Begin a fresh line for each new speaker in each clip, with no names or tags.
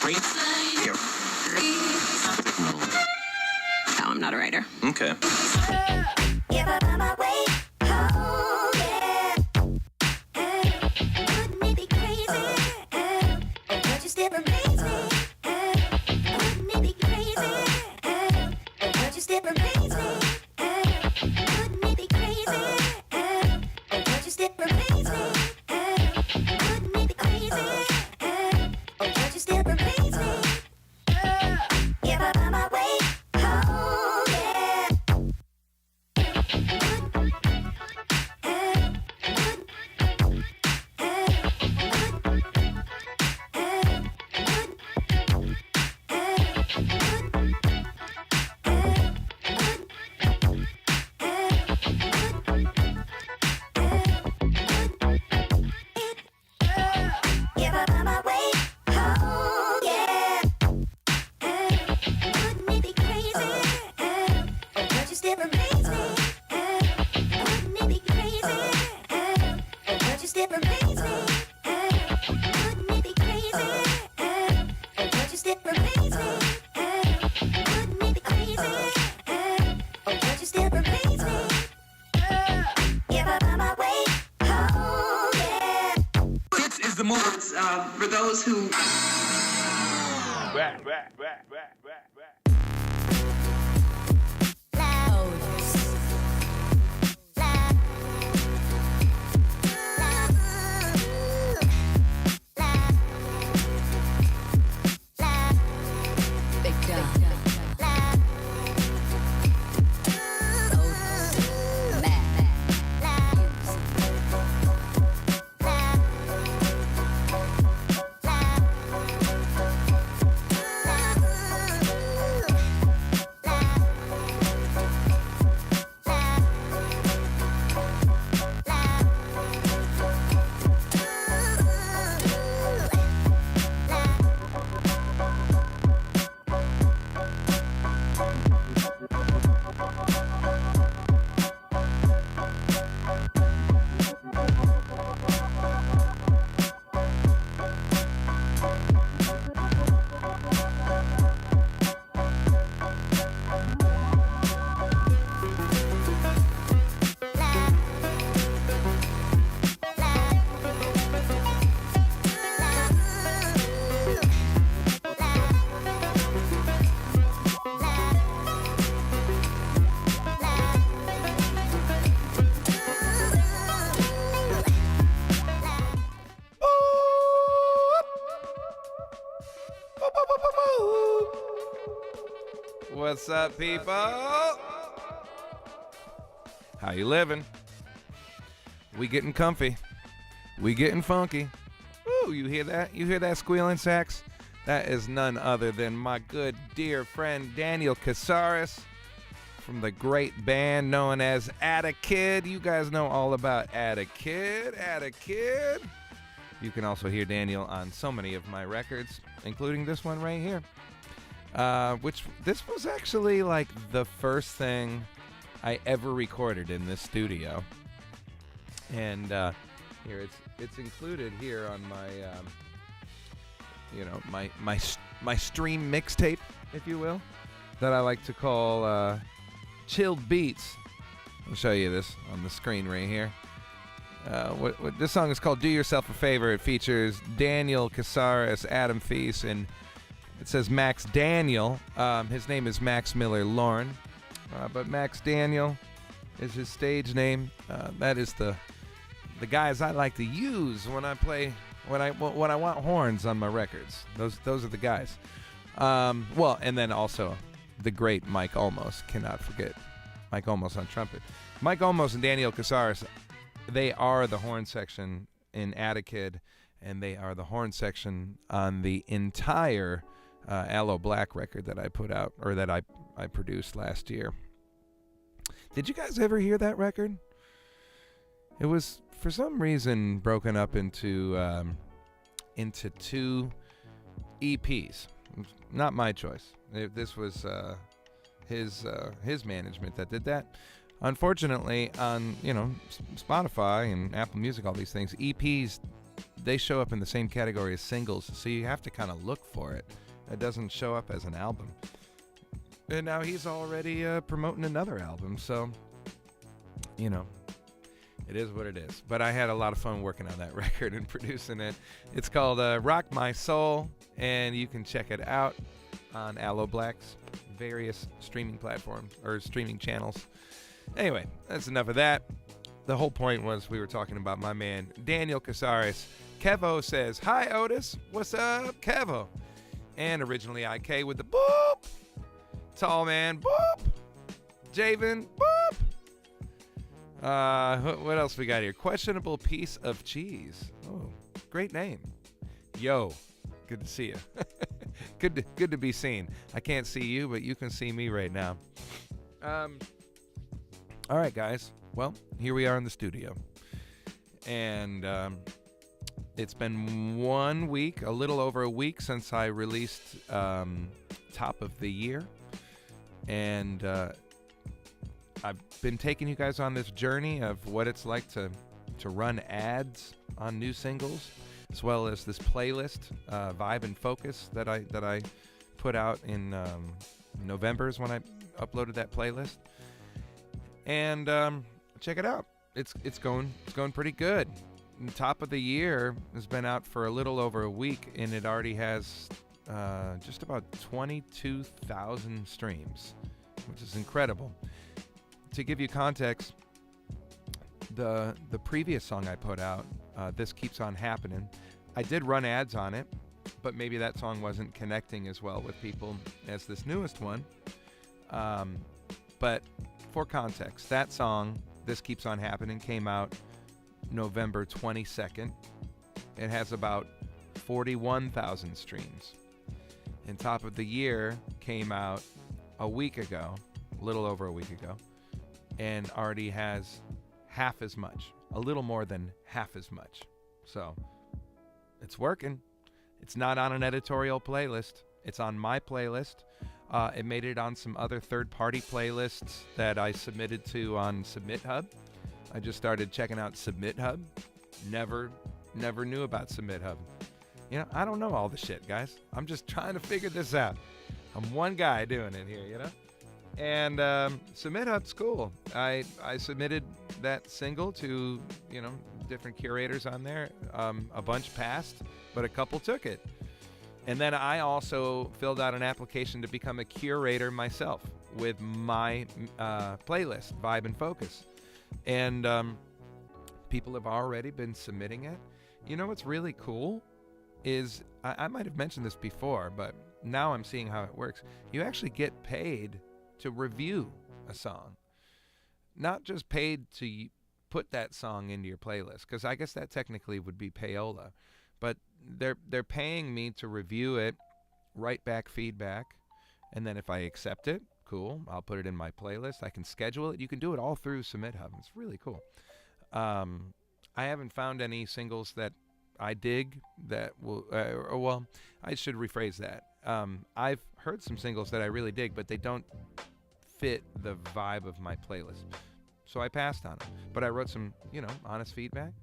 No, I'm not a writer.
Okay.
For those who
What's up, people? How you living? We getting comfy. We getting funky. Ooh, you hear that? You hear that squealing sax? That is none other than my good dear friend Daniel Casares from the great band known as Atta Kid. You guys know all about Atta Kid. Atta Kid. You can also hear Daniel on so many of my records, including this one right here. Which this was actually like the first thing I ever recorded in this studio, and here it's included here on my my stream mixtape, if you will, that I like to call Chilled Beats. I'll show you this on the screen right here. What this song is called "Do Yourself a Favor." It features Daniel Casares, Adam Feast, and it says Max Daniel. His name is Max Miller Lorne, but Max Daniel is his stage name. That is the guys I like to use when I play when I want horns on my records. Those are the guys. Well, and then also the great Mike Olmos. Cannot forget Mike Olmos on trumpet. Mike Olmos and Daniel Casares, they are the horn section in Atta Kid, and they are the horn section on the entire Aloe Black record that I put out, or that I produced last year. Did you guys ever hear that record? It was for some reason broken up into two EPs. Not my choice. This was his management that did that. Unfortunately, on Spotify and Apple Music, all these things, EPs they show up in the same category as singles, so you have to kind of look for it. It doesn't show up as an album. And now he's already promoting another album, so, you know, it is what it is. But I had a lot of fun working on that record and producing it. It's called Rock My Soul, and you can check it out on Aloe Black's various streaming platforms or streaming channels. Anyway, that's enough of that. The whole point was we were talking about my man, Daniel Casares. Kevo says, "Hi, Otis. What's up, Kevo?" And originally IK with the boop. Tall man, boop. Javen, boop. What else we got here? Questionable piece of cheese. Oh, great name. Yo, good to see you. Good to be seen. I can't see you, but you can see me right now. All right, guys. Well, here we are in the studio. And it's been 1 week, a little over a week since I released Top of the Year. And I've been taking you guys on this journey of what it's like to run ads on new singles, as well as this playlist, Vibe and Focus, that I put out in November is when I uploaded that playlist. And check it out. It's going pretty good. And Top of the Year has been out for a little over a week, and it already has just about 22,000 streams, which is incredible. To give you context, the previous song I put out, This Keeps On Happening, I did run ads on it, but maybe that song wasn't connecting as well with people as this newest one. But for context, that song, This Keeps On Happening, came out November 22nd. It has about 41,000 streams. And Top of the Year came out a week ago, a little over a week ago, and already has half as much, a little more than half as much. So it's working. It's not on an editorial playlist. It's on my playlist. It made it on some other third-party playlists that I submitted to on Submit Hub. I just started checking out Submit Hub. Never knew about Submit Hub. You know, I don't know all the shit, guys. I'm just trying to figure this out. I'm one guy doing it here, you know? And Submit Hub's cool. I submitted that single to, you know, different curators on there. A bunch passed, but a couple took it. And then I also filled out an application to become a curator myself with my playlist, Vibe and Focus. And people have already been submitting it. You know what's really cool is, I might have mentioned this before, but now I'm seeing how it works. You actually get paid to review a song. Not just paid to put that song into your playlist, because I guess that technically would be payola. But they're paying me to review it, write back feedback, and then if I accept it, cool, I'll put it in my playlist. I can schedule it. You can do it all through Submit Hub. It's really cool. I haven't found any singles that I dig that will, well, I should rephrase that. I've heard some singles that I really dig, but they don't fit the vibe of my playlist. So I passed on them. But I wrote some, you know, honest feedback.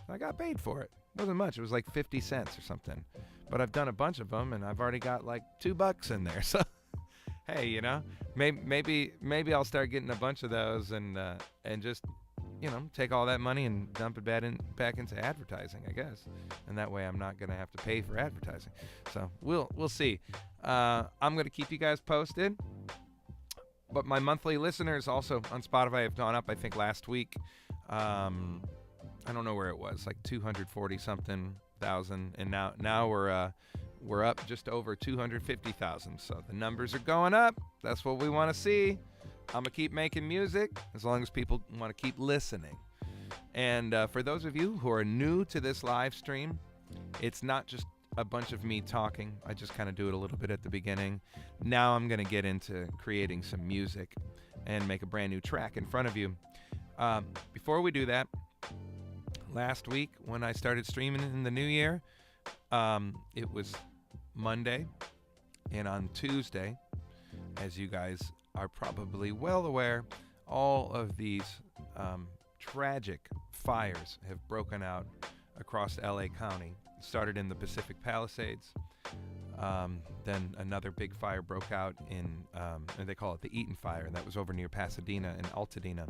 I got paid for it. It wasn't much. It was like 50 cents or something. But I've done a bunch of them, and I've already got like $2 in there. So, hey, you know, maybe I'll start getting a bunch of those and just, you know, take all that money and dump it back into advertising, I guess. And that way I'm not going to have to pay for advertising. So we'll see. I'm going to keep you guys posted. But my monthly listeners also on Spotify have gone up, I think, last week. I don't know where it was, like 240-something thousand. And now we're up just over 250,000. So the numbers are going up. That's what we want to see. I'm going to keep making music as long as people want to keep listening. And for those of you who are new to this live stream, it's not just a bunch of me talking. I just kind of do it a little bit at the beginning. Now I'm going to get into creating some music and make a brand new track in front of you. Before we do that, last week when I started streaming in the new year, it was Monday, and on Tuesday, as you guys are probably well aware, all of these tragic fires have broken out across LA County. It started in the Pacific Palisades. Then another big fire broke out and they call it the Eaton Fire, and that was over near Pasadena and Altadena.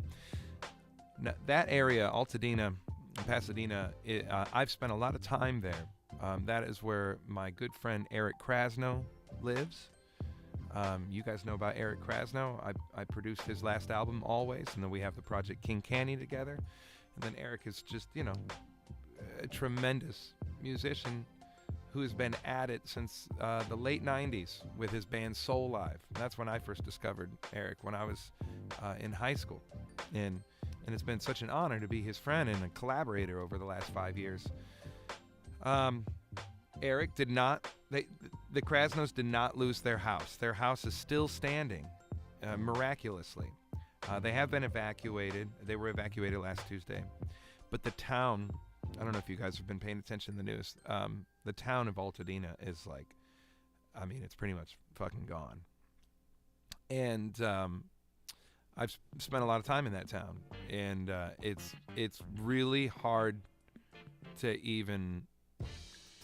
Now, that area, Altadena, Pasadena, I've spent a lot of time there. That is where my good friend Eric Krasno lives. You guys know about Eric Krasno. I produced his last album, Always, and then we have the project King Canny together. And then Eric is just, a tremendous musician who has been at it since the late 90s with his band Soul Live. That's when I first discovered Eric, when I was in high school. And it's been such an honor to be his friend and a collaborator over the last 5 years. Eric did not, the Krasnos did not lose their house. Their house is still standing, miraculously. They have been evacuated. They were evacuated last Tuesday. But the town, I don't know if you guys have been paying attention to the news, the town of Altadena is it's pretty much fucking gone. And I've spent a lot of time in that town, and it's really hard to even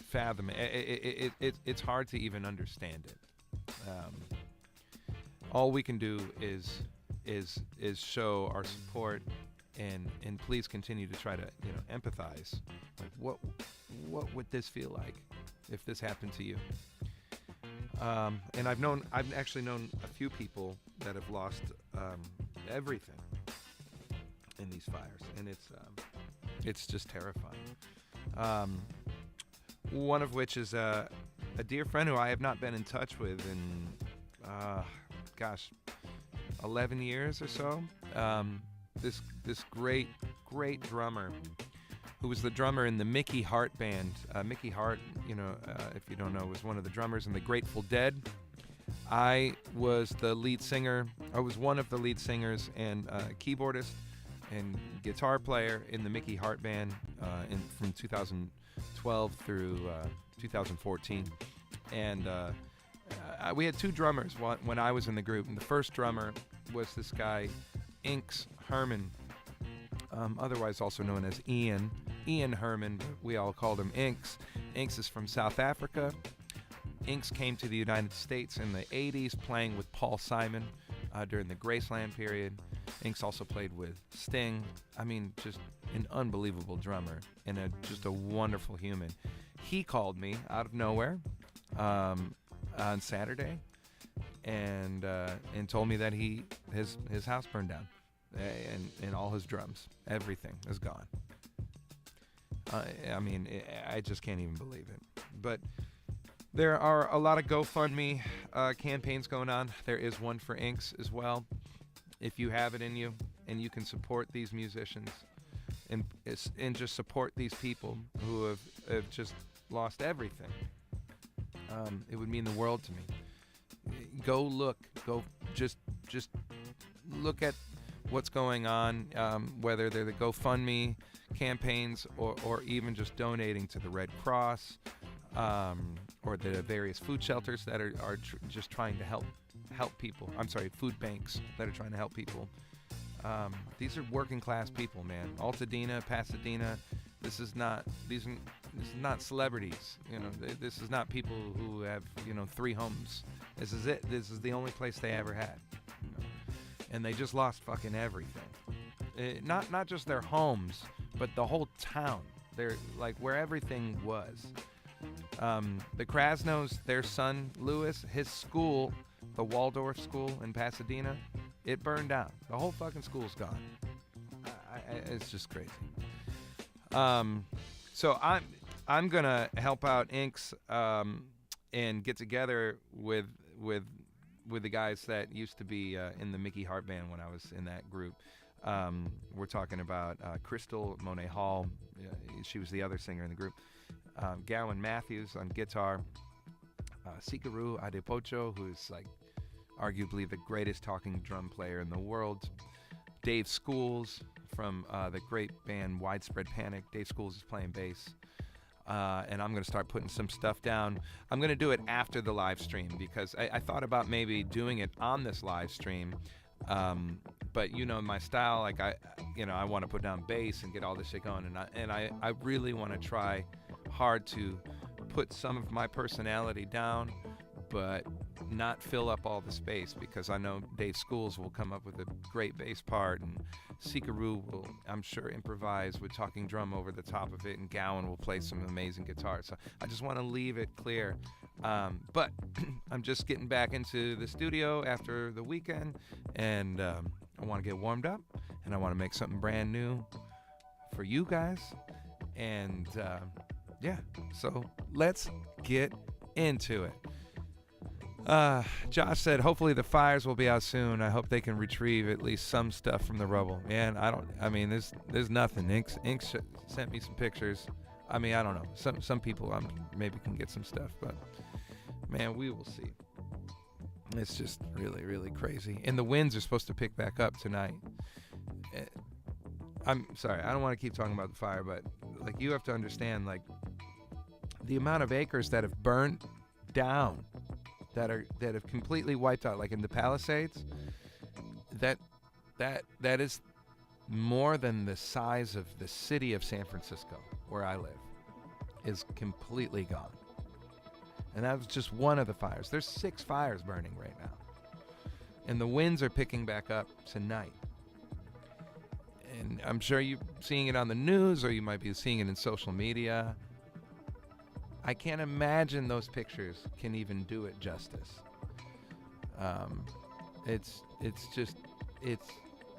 fathom it. It's hard to even understand it. All we can do is show our support and please continue to try to empathize. Like what would this feel like if this happened to you? And I've actually known a few people that have lost everything in these fires, and it's just terrifying. One of which is a dear friend who I have not been in touch with in 11 years or so. This great drummer who was the drummer in the Mickey Hart band. Mickey Hart, if you don't know, was one of the drummers in the Grateful Dead. I was the lead singer. I was one of the lead singers and keyboardist and guitar player in the Mickey Hart band from 2012 through 2014. And we had two drummers when I was in the group. And the first drummer was this guy, Inks Herman, otherwise also known as Ian Herman, but we all called him Inks. Inks is from South Africa. Inks came to the United States in the 80s playing with Paul Simon during the Graceland period. Inks also played with Sting. I mean, just an unbelievable drummer and just a wonderful human. He called me out of nowhere on Saturday and told me that his house burned down and all his drums, everything is gone. I just can't even believe it. But there are a lot of GoFundMe campaigns going on. There is one for Inks as well. If you have it in you and you can support these musicians and just support these people who have just lost everything, it would mean the world to me. Go just look at what's going on, whether they're the GoFundMe campaigns or even just donating to the Red Cross or the various food shelters that are just trying to help people. I'm sorry, food banks that are trying to help people. These are working class people, man. Altadena, Pasadena. This is not celebrities. This is not people who have 3 homes. This is it. This is the only place they ever had. And they just lost fucking everything. Not just their homes, but the whole town. They're like where everything was. The Krasnos, their son Louis, his school, the Waldorf School in Pasadena, it burned down. The whole fucking school's gone. It's just crazy. So I'm gonna help out Inks and get together with the guys that used to be in the Mickey Hart band when I was in that group. We're talking about Crystal Monet Hall. She was the other singer in the group. Gowan Matthews on guitar. Sikaru Adepocho, who's like arguably the greatest talking drum player in the world. Dave Schools from the great band Widespread Panic. Dave Schools is playing bass. And I'm going to start putting some stuff down. I'm going to do it after the live stream because I thought about maybe doing it on this live stream But my style, like I want to put down bass and get all this shit going, and I really want to try hard to put some of my personality down, but not fill up all the space, because I know Dave Schools will come up with a great bass part, and Sikaru will, I'm sure, improvise with talking drum over the top of it, and Gowan will play some amazing guitar. So I just want to leave it clear. But I'm just getting back into the studio after the weekend, and I want to get warmed up, and I want to make something brand new for you guys. And yeah, so let's get into it. Josh said, hopefully the fires will be out soon. I hope they can retrieve at least some stuff from the rubble. Man, there's nothing. Ink sent me some pictures. I don't know. Some people maybe can get some stuff, but man, we will see. It's just really, really crazy. And the winds are supposed to pick back up tonight. I'm sorry, I don't want to keep talking about the fire, but like, you have to understand, like, the amount of acres that have burnt down, that have completely wiped out, like in the Palisades, that is more than the size of the city of San Francisco, where I live, is completely gone. And that was just one of the fires. There's 6 fires burning right now, and the winds are picking back up tonight. And I'm sure you're seeing it on the news, or you might be seeing it in social media. I can't imagine those pictures can even do it justice.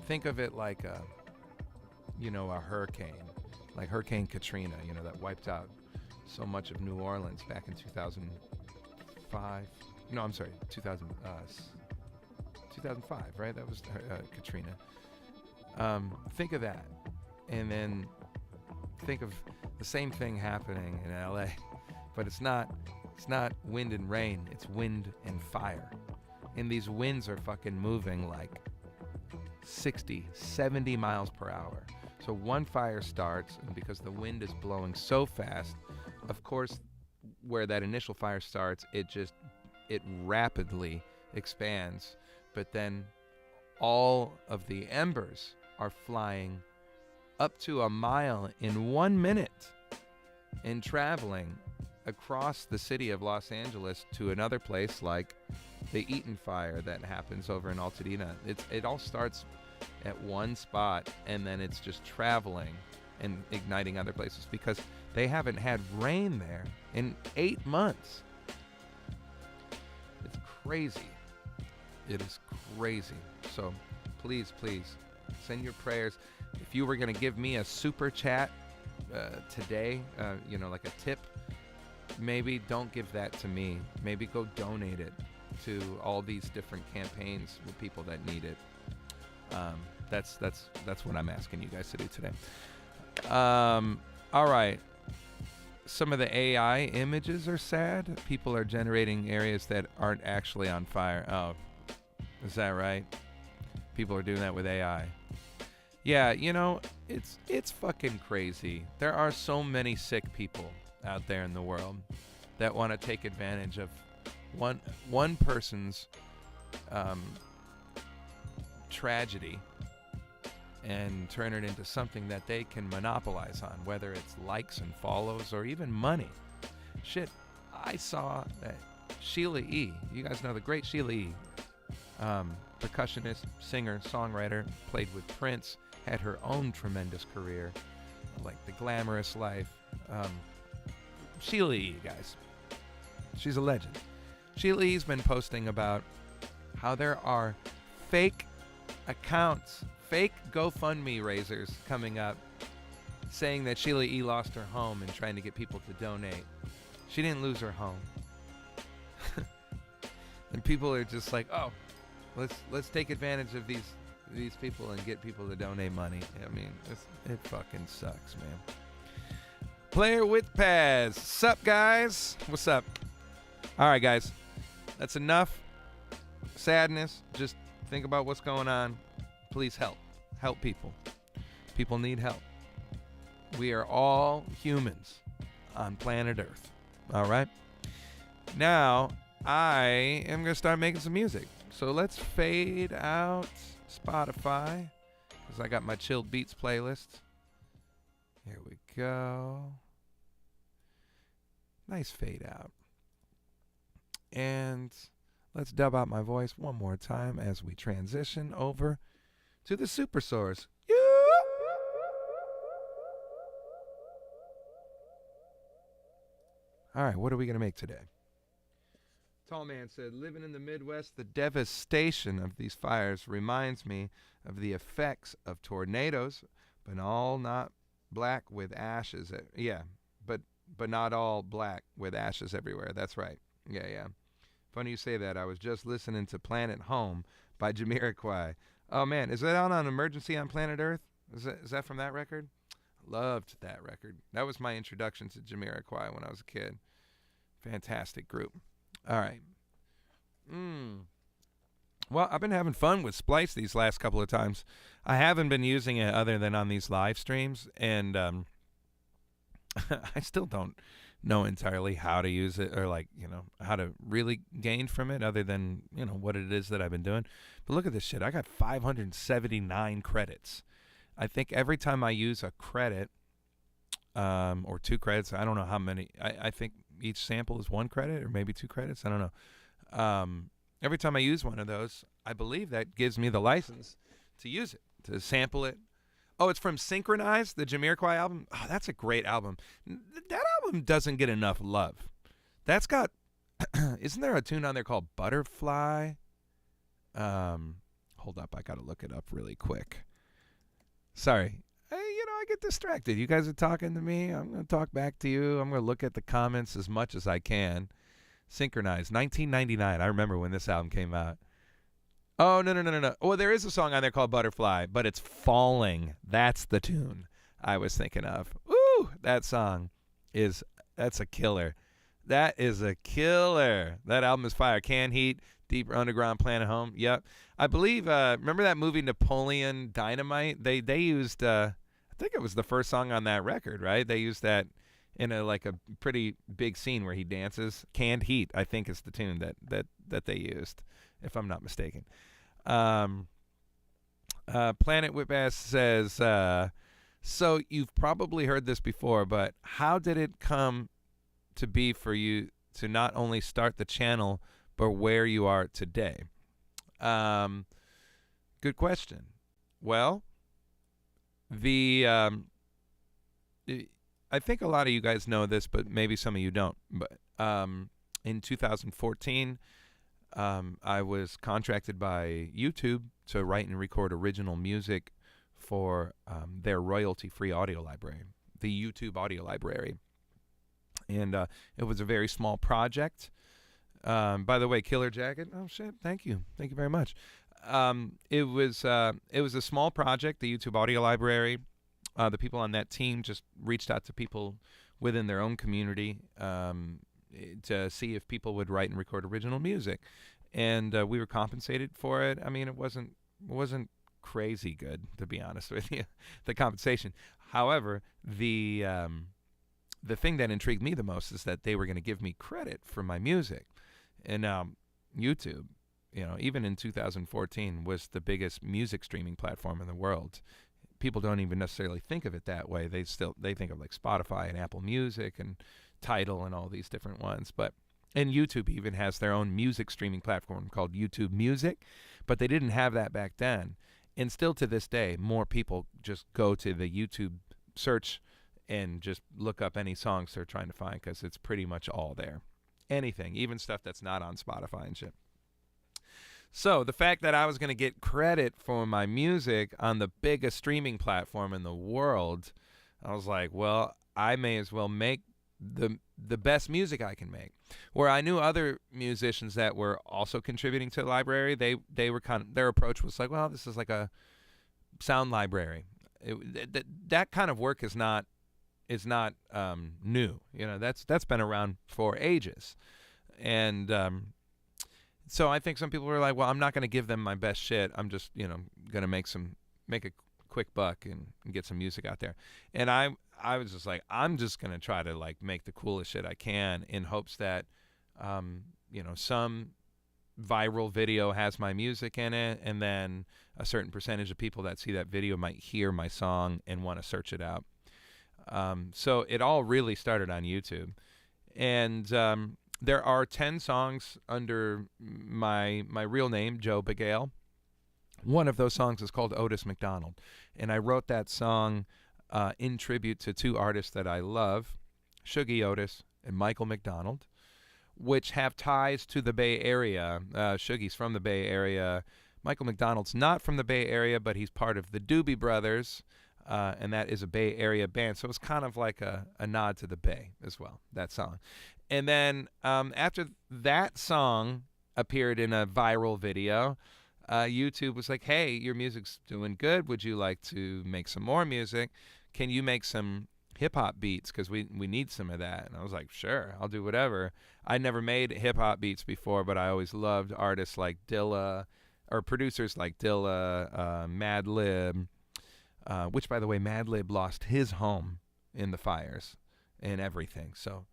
Think of it like a hurricane, like Hurricane Katrina, that wiped out so much of New Orleans back in 2005. No, I'm sorry, 2005, right? That was Katrina. Think of that, and then think of the same thing happening in LA. But it's not wind and rain, it's wind and fire. And these winds are fucking moving like 60, 70 miles per hour. So one fire starts, and because the wind is blowing so fast, of course, where that initial fire starts, it rapidly expands. But then all of the embers are flying up to a mile in 1 minute and traveling across the city of Los Angeles to another place, like the Eaton fire that happens over in Altadena. It all starts at one spot, and then it's just traveling and igniting other places, because they haven't had rain there in 8 months. It's crazy. It is crazy. So please send your prayers. If you were going to give me a super chat today, like a tip, maybe don't give that to me. Maybe go donate it to all these different campaigns with people that need it. That's what I'm asking you guys to do today. All right. Some of the AI images are sad. People are generating areas that aren't actually on fire. Oh, is that right? People are doing that with AI. Yeah, it's fucking crazy. There are so many sick people out there in the world that want to take advantage of one person's tragedy and turn it into something that they can monopolize on, whether it's likes and follows or even money. Shit, I saw that Sheila E., you guys know the great Sheila E., percussionist, singer, songwriter, played with Prince, had her own tremendous career, like The Glamorous Life. Sheila E., guys, she's a legend. Sheila E.'s been posting about how there are fake accounts, fake GoFundMe raisers coming up, saying that Sheila E. lost her home and trying to get people to donate. She didn't lose her home. And people are just like, oh, let's take advantage of these people and get people to donate money. I mean, it fucking sucks, man. Player with Paz. Sup, guys? What's up? All right, guys. That's enough sadness. Just think about what's going on. Please help. Help people. People need help. We are all humans on planet Earth. All right? Now, I am going to start making some music. So let's fade out Spotify because I got my chilled beats playlist. Here we go. Nice fade out. And let's dub out my voice one more time as we transition over to the super source. All right, what are we going to make today? Tall Man said, living in the Midwest, the devastation of these fires reminds me of the effects of tornadoes, but all not black with ashes. But not all black with ashes everywhere. That's right. Yeah. Funny you say that. I was just listening to Planet Home by Jamiroquai. Oh, man. Is that on Emergency on Planet Earth? Is that from that record? Loved that record. That was my introduction to Jamiroquai when I was a kid. Fantastic group. All right. Well, I've been having fun with Splice these last couple of times. I haven't been using it other than on these live streams, and I still don't know entirely how to use it or how to really gain from it other than, what it is that I've been doing. But look at this shit. I got 579 credits. I think every time I use a credit or 2 credits, I don't know how many. I think each sample is 1 credit or maybe 2 credits. I don't know. Every time I use one of those, I believe that gives me the license to use it, to sample it. Oh, it's from Synchronize, the Jamiroquai album. Oh, that's a great album. That album doesn't get enough love. That's got, isn't there a tune on there called Butterfly? Hold up, I got to look it up really quick. Sorry. I get distracted. You guys are talking to me. I'm going to talk back to you. I'm going to look at the comments as much as I can. Synchronize, 1999. I remember when this album came out. Oh, no. Well, there is a song on there called Butterfly, but it's Falling. That's the tune I was thinking of. Ooh, that song that's a killer. That is a killer. That album is fire. Can Heat, Deeper Underground, Planet Home. Yep. I believe, remember that movie Napoleon Dynamite? They used, I think it was the first song on that record, right? They used that in a pretty big scene where he dances. Canned Heat, I think, is the tune that they used, if I'm not mistaken. Planet Whip-Ass says, so you've probably heard this before, but how did it come to be for you to not only start the channel, but where you are today? Good question. Well, I think a lot of you guys know this, but maybe some of you don't. But in 2014, I was contracted by YouTube to write and record original music for their royalty-free audio library, the YouTube audio library. And it was a very small project. By the way, Killer Jacket. Oh shit! Thank you very much. It was a small project, the YouTube audio library. The people on that team just reached out to people within their own community to see if people would write and record original music, and we were compensated for it. I mean, it wasn't crazy good, to be honest with you, the compensation. However, the thing that intrigued me the most is that they were going to give me credit for my music, and YouTube, even in 2014, was the biggest music streaming platform in the world. People don't even necessarily think of it that way. They think of like Spotify and Apple Music and Tidal and all these different ones. And YouTube even has their own music streaming platform called YouTube Music, but they didn't have that back then. And still to this day, more people just go to the YouTube search and just look up any songs they're trying to find because it's pretty much all there. Anything, even stuff that's not on Spotify and shit. So the fact that I was going to get credit for my music on the biggest streaming platform in the world, I was like, well, I may as well make the best music I can make. Where I knew other musicians that were also contributing to the library, they were their approach was like, well, this is like a sound library. That kind of work is not new. That's been around for ages, and so I think some people were like, well, I'm not going to give them my best shit. I'm just, going to make a quick buck and get some music out there. And I was just like, I'm just going to try to make the coolest shit I can in hopes that, some viral video has my music in it, and then a certain percentage of people that see that video might hear my song and want to search it out. So it all really started on YouTube. And there are 10 songs under my real name, Joe Bagale. One of those songs is called Otis McDonald. And I wrote that song in tribute to two artists that I love, Shuggie Otis and Michael McDonald, which have ties to the Bay Area. Shuggie's from the Bay Area. Michael McDonald's not from the Bay Area, but he's part of the Doobie Brothers, and that is a Bay Area band. So it's kind of like a nod to the Bay as well, that song. And then after that song appeared in a viral video, YouTube was like, hey, your music's doing good. Would you like to make some more music? Can you make some hip-hop beats? Because we need some of that. And I was like, sure, I'll do whatever. I never made hip-hop beats before, but I always loved artists like Dilla, or producers like Dilla, Madlib, which, by the way, Madlib lost his home in the fires and everything. So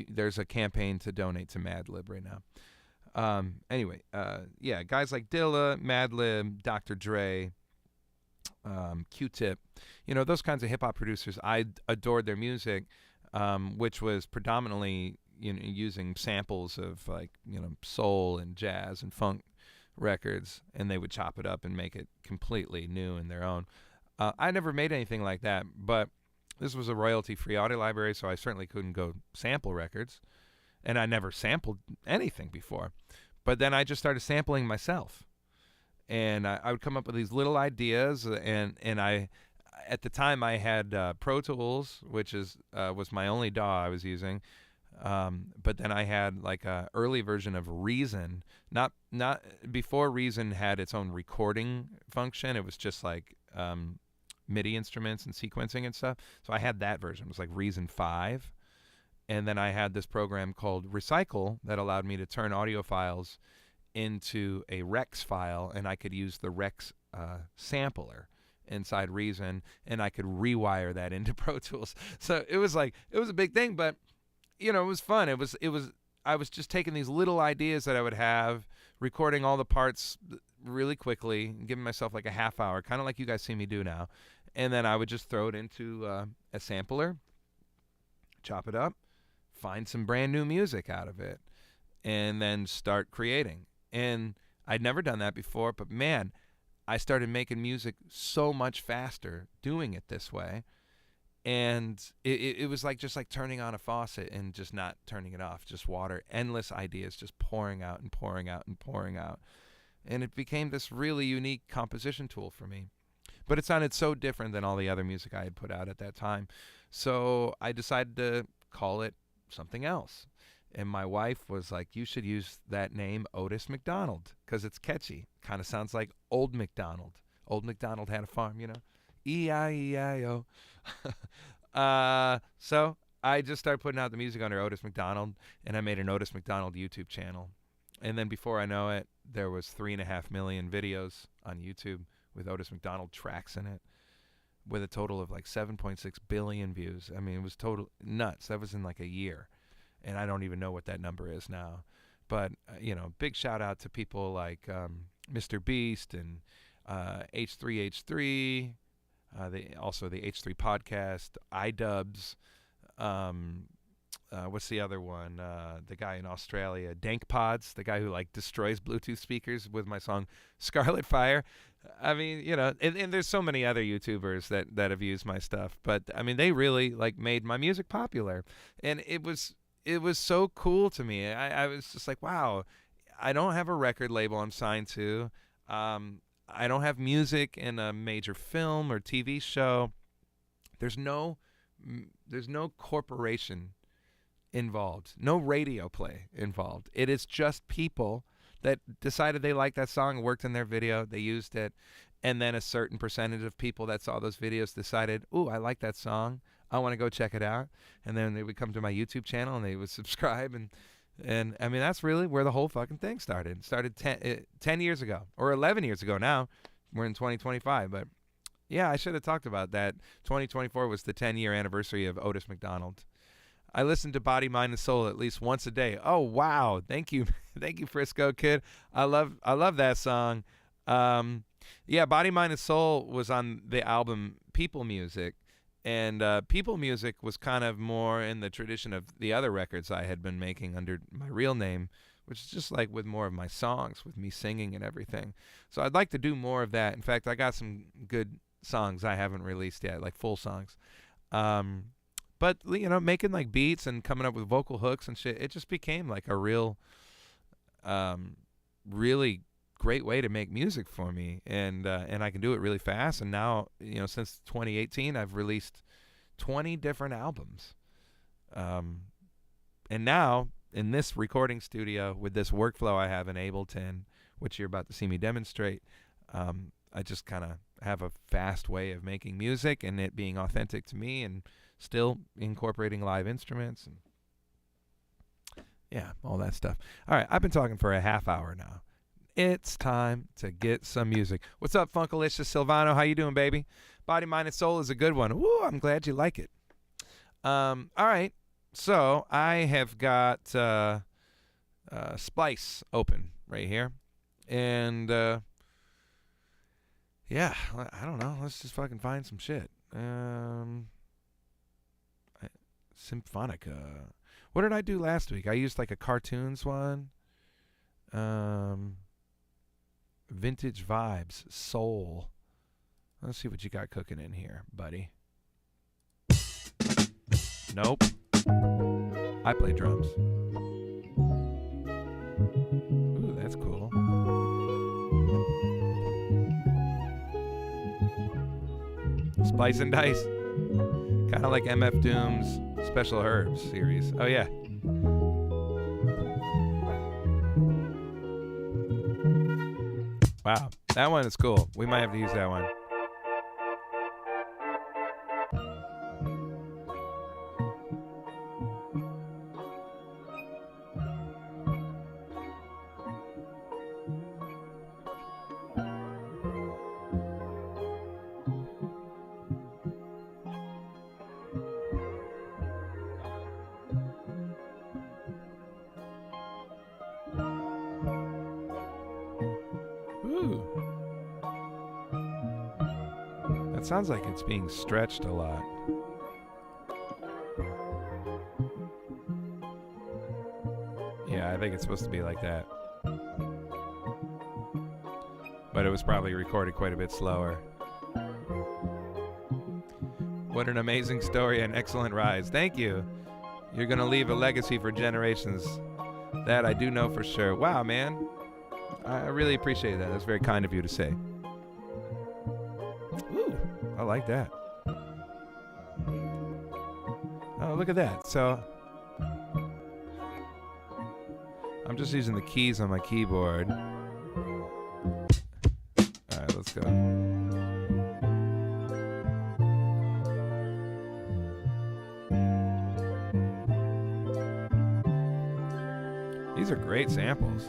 there's a campaign to donate to Madlib right now. Anyway, yeah, guys like Dilla, Madlib, Dr. Dre, Q-Tip, those kinds of hip-hop producers, I adored their music, which was predominantly using samples of soul and jazz and funk records, and they would chop it up and make it completely new in their own. I never made anything like that, but this was a royalty-free audio library, so I certainly couldn't go sample records, and I never sampled anything before. But then I just started sampling myself. And I would come up with these little ideas, and I, at the time, I had Pro Tools, which was my only DAW I was using, but then I had like a early version of Reason, not before Reason had its own recording function. It was just like MIDI instruments and sequencing and stuff. So I had that version. It was like Reason 5, and then I had this program called Recycle that allowed me to turn audio files into a Rex file, and I could use the Rex sampler inside Reason, and I could rewire that into Pro Tools. So it was a big thing, but it was fun. I was just taking these little ideas that I would have, recording all the parts really quickly, giving myself like a half hour, kind of like you guys see me do now, and then I would just throw it into a sampler, chop it up, find some brand new music out of it, and then start creating. And I'd never done that before, but man, I started making music so much faster doing it this way. And it was just like turning on a faucet and just not turning it off, just water, endless ideas just pouring out and pouring out and pouring out. And it became this really unique composition tool for me. But it sounded so different than all the other music I had put out at that time. So I decided to call it something else. And my wife was like, you should use that name, Otis McDonald, because it's catchy. Kind of sounds like Old McDonald. Old McDonald had a farm, E-I-E-I-O. So I just started putting out the music under Otis McDonald, and I made an Otis McDonald YouTube channel. And then before I know it, there was 3.5 million videos on YouTube with Otis McDonald tracks in it, with a total of like 7.6 billion views. I mean, it was total nuts. That was in like a year. And I don't even know what that number is now. But, big shout out to people like Mr. Beast and H3H3, also the H3 podcast, iDubbbz. What's the other one? The guy in Australia, Dank Pods, the guy who destroys Bluetooth speakers with my song Scarlet Fire. I mean, and there's so many other YouTubers that have used my stuff. But, I mean, they really made my music popular. And it was so cool to me. I was just like, wow, I don't have a record label I'm signed to. I don't have music in a major film or TV show. There's no corporation involved, no radio play involved. It is just people that decided they liked that song, worked in their video, they used it, and then a certain percentage of people that saw those videos decided, ooh, I like that song, I want to go check it out. And then they would come to my YouTube channel and they would subscribe. And I mean, that's really where the whole fucking thing started. It started 10 years ago, or 11 years ago now. We're in 2025. But yeah, I should have talked about that. 2024 was the 10-year anniversary of Otis McDonald. I listen to Body, Mind, and Soul at least once a day. Oh wow, thank you, thank you, Frisco Kid. I love that song. Yeah, Body, Mind, and Soul was on the album People Music, and People Music was kind of more in the tradition of the other records I had been making under my real name, which is just like with more of my songs, with me singing and everything. So I'd like to do more of that. In fact, I got some good songs I haven't released yet, like full songs. But, you know, making like beats and coming up with vocal hooks and shit, it just became like a real, really great way to make music for me. And I can do it really fast. And now, you know, since 2018, I've released 20 different albums. And now, in this recording studio, with this workflow I have in Ableton, which you're about to see me demonstrate, I just kind of have a fast way of making music and it being authentic to me and still incorporating live instruments and yeah, all that stuff. All right, I've been talking for a half hour now. It's time to get some music. What's up, Funkalicious Silvano? How you doing, baby? Body, Mind, and Soul is a good one. Woo, I'm glad you like it. All right, so I have got Splice open right here. And yeah, I don't know. Let's just fucking find some shit. Symphonica. What did I do last week? I used like a cartoons one. Vintage Vibes. Soul. Let's see what you got cooking in here, buddy. Nope. I play drums. Ooh, that's cool. Splice and Dice. Kind of like MF Doom's Special Herbs series. Oh, yeah. Wow. That one is cool. We might have to use that one. Sounds like it's being stretched a lot. Yeah, I think it's supposed to be like that. But it was probably recorded quite a bit slower. What an amazing story and excellent rise. Thank you. You're going to leave a legacy for generations. That I do know for sure. Wow, man. I really appreciate that. That's very kind of you to say. I like that. Oh, look at that. So I'm just using the keys on my keyboard. All right, let's go. These are great samples.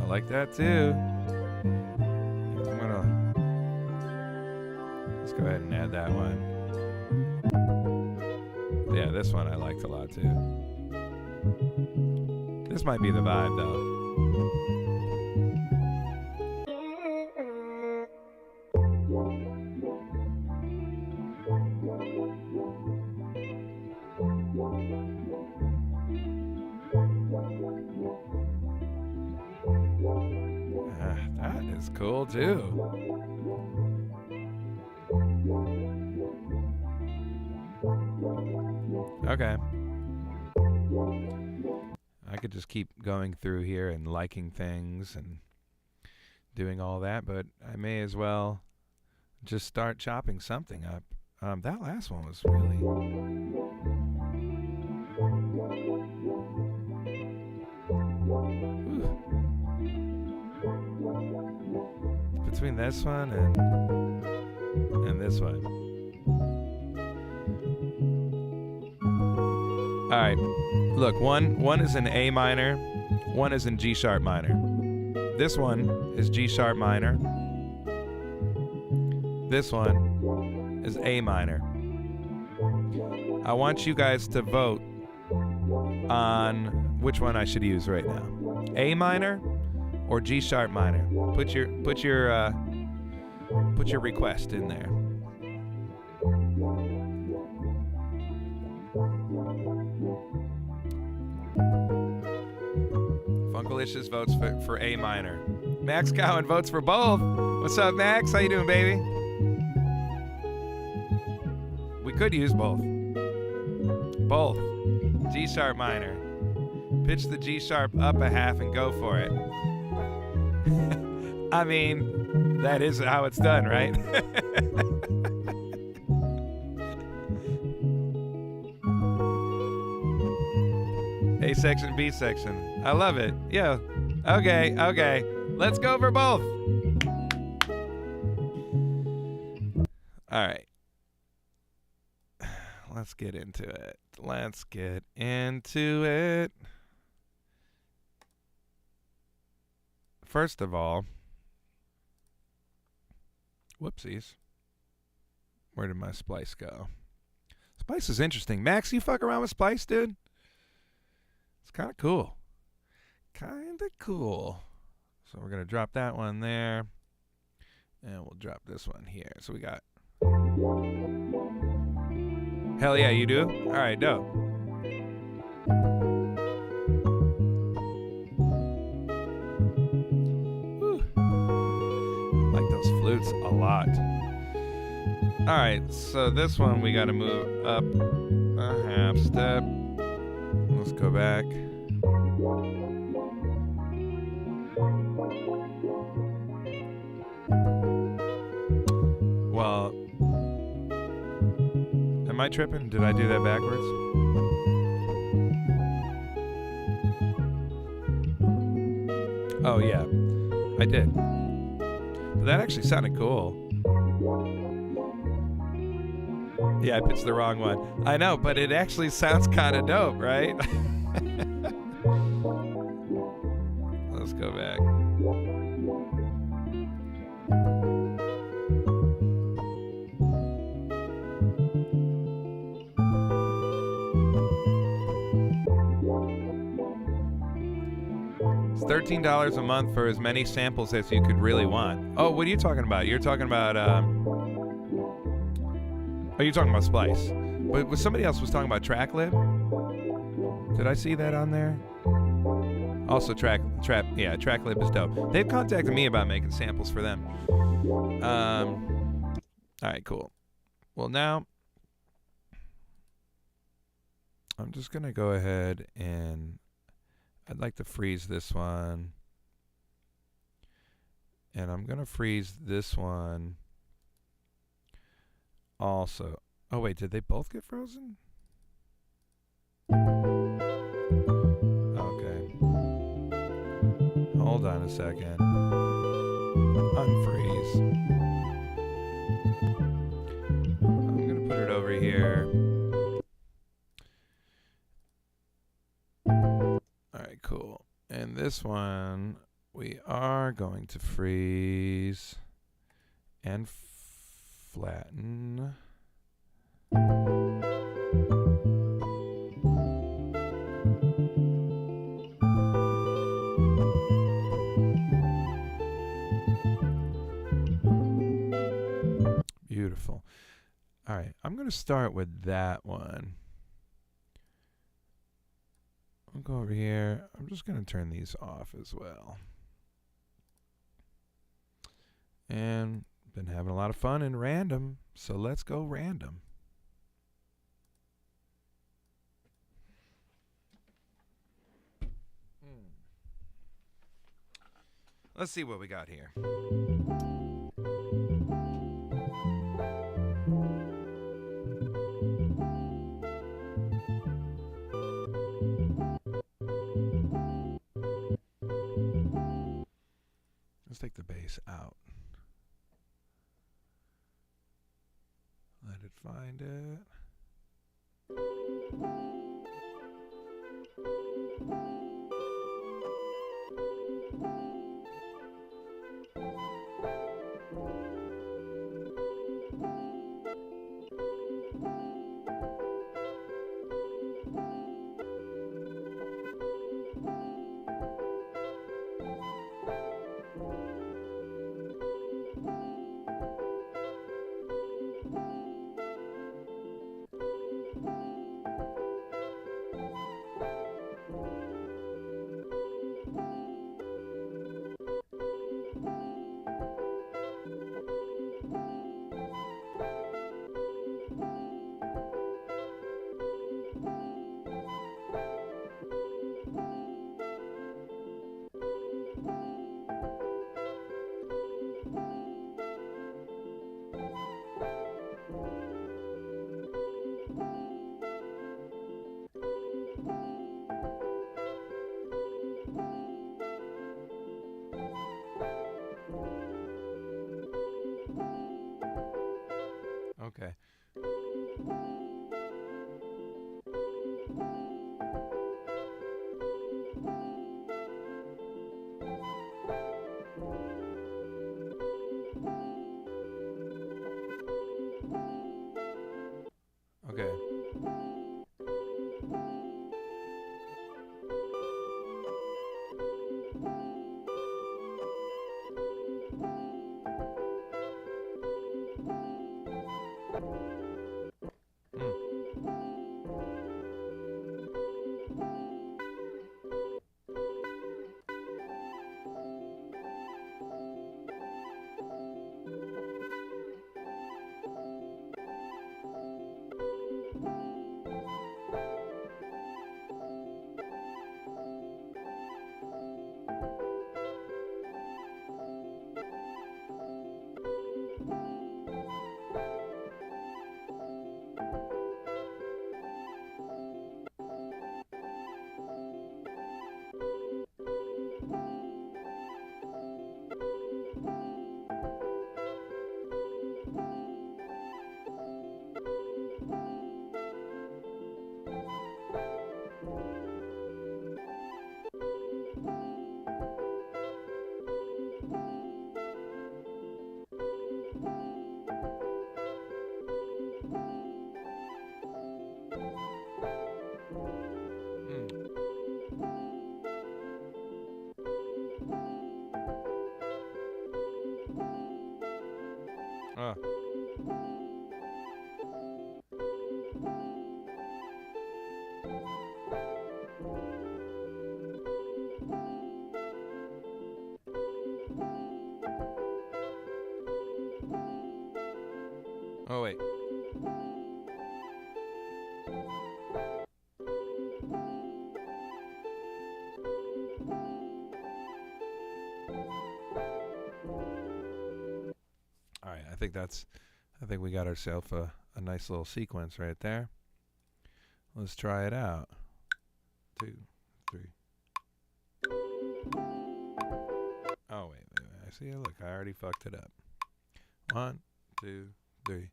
Like that too. Let's go ahead and add that one. Yeah, this one I liked a lot too. This might be the vibe though. That is cool too. Okay. I could just keep going through here and liking things and doing all that, but I may as well just start chopping something up. That last one was really... Ooh. Between this one and this one. All All right. Look, one is in A minor, one is in G sharp minor. This one is G sharp minor. This one is A minor. I want you guys to vote on which one I should use right now. A minor or G sharp minor. Put your request in there. Funkalicious votes for A minor. Max Cowan votes for both. What's up, Max? How you doing, baby? We could use both. Both. G sharp minor. Pitch the G sharp up a half and go for it. I mean, that is how it's done, right? A section, B section. I love it. Yeah. Okay. Let's go for both. All right. Let's get into it. First of all, whoopsies. Where did my splice go? Splice is interesting. Max, you fuck around with splice, dude? It's kind of cool. So we're going to drop that one there. And we'll drop this one here. So we got... Hell yeah, you do? All right, dope. Whew. I like those flutes a lot. All right, so this one we got to move up a half step. Let's go back. Well, am I tripping? Did I do that backwards? Oh, yeah. I did. But that actually sounded cool. Yeah, I pitched the wrong one. I know, but it actually sounds kind of dope, right? Let's go back. It's $13 a month for as many samples as you could really want. Oh, what are you talking about? You're talking about, oh, you're talking about Splice. But somebody else was talking about TrackLib? Did I see that on there? Also, TrackLib is dope. They've contacted me about making samples for them. All right, cool. Well, now I'm just going to go ahead and I'd like to freeze this one. And I'm going to freeze this one also. Oh, wait, did they both get frozen? Okay. Hold on a second. Unfreeze. I'm going to put it over here. Alright, cool. And this one, we are going to freeze and flatten. Beautiful. All right, I'm going to start with that one. I'll go over here. I'm just going to turn these off as well. And been having a lot of fun in random, so let's go random. Let's see what we got here. Let's take the bass out. Let it find it. Okay. Okay. Oh. Oh, wait. All right, I think we got ourselves a nice little sequence right there. Let's try it out. 2, 3. Oh, wait. I see. Look, I already fucked it up. 1, 2, 3.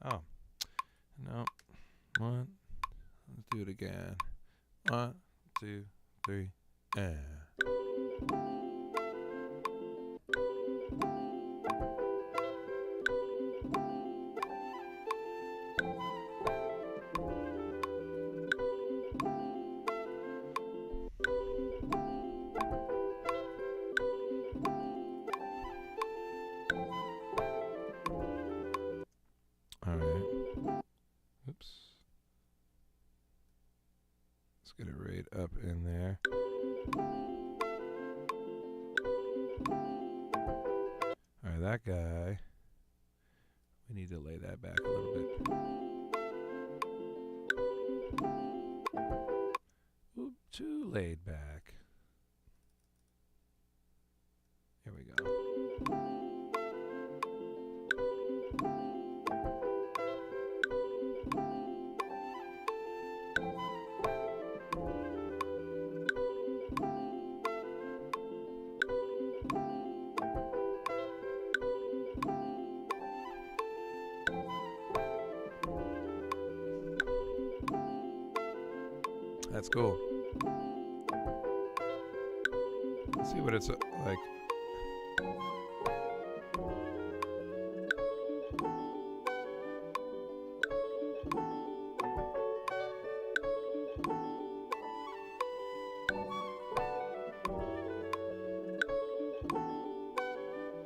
Oh, no. 1. Let's do it again. 1, 2, 3. All right. Oops. Let's get it right up in there. All right, that guy. We need to lay that back a little bit. Oop, too laid back. Here we go. That's cool. Let's see what it's like.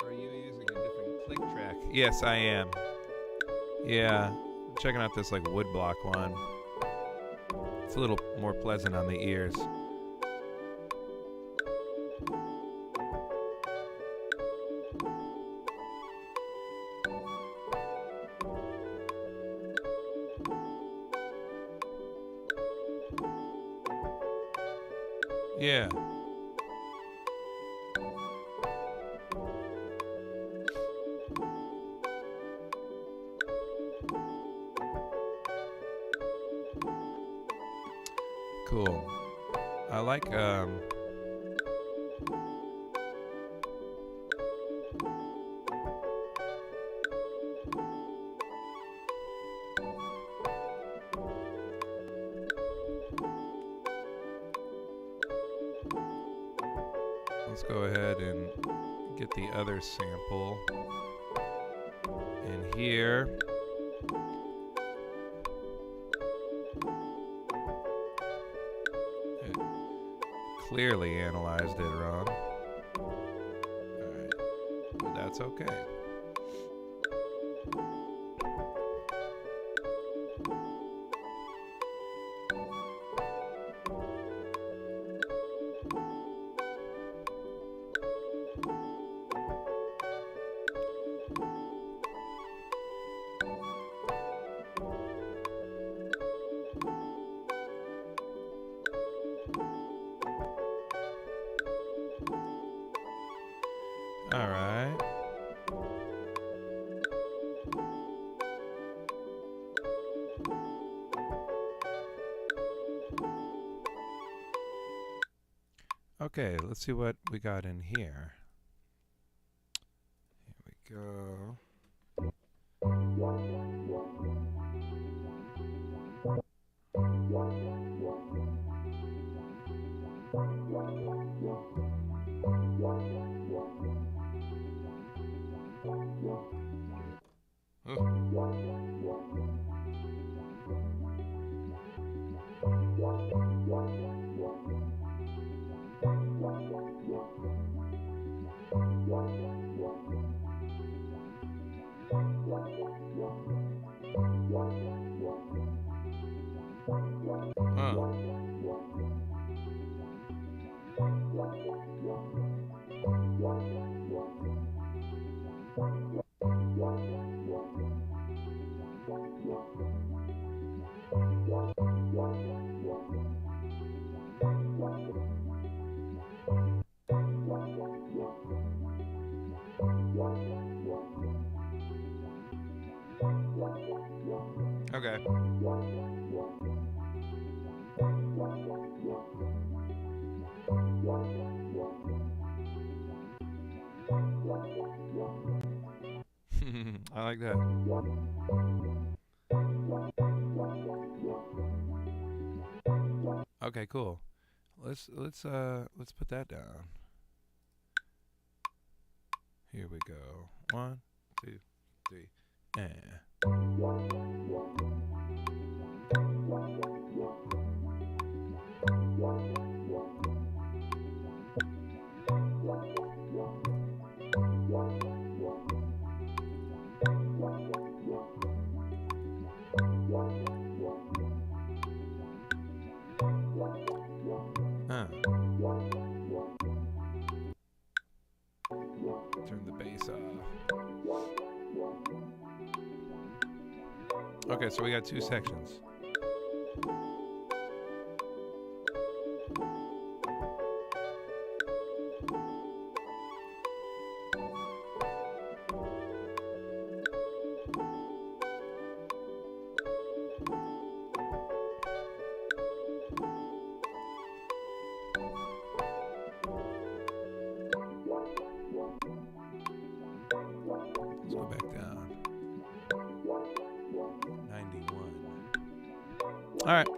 Are you using a different click track? Yes, I am. Yeah, I'm checking out this like woodblock one. It's a little more pleasant on the ears. Yeah. cool. I like let's go ahead and get the other sample in here. It clearly analyzed it wrong. Alright, but that's okay. All right. Okay, let's see what we got in here. Here we go. Okay. I like that. Okay, cool. Let's put that down. Here we go. 1, 2, 3, and. Turn the bass off. Okay, so we got 2 sections. Let's go back down. 91. All right.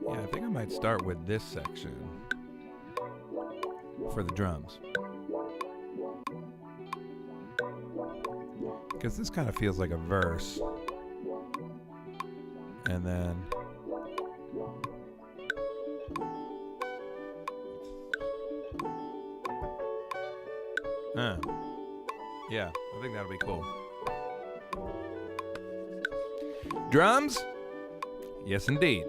Yeah, I think I might start with this section for the drums. Because this kind of feels like a verse. And then yeah, I think that'll be cool. Drums? Yes, indeed.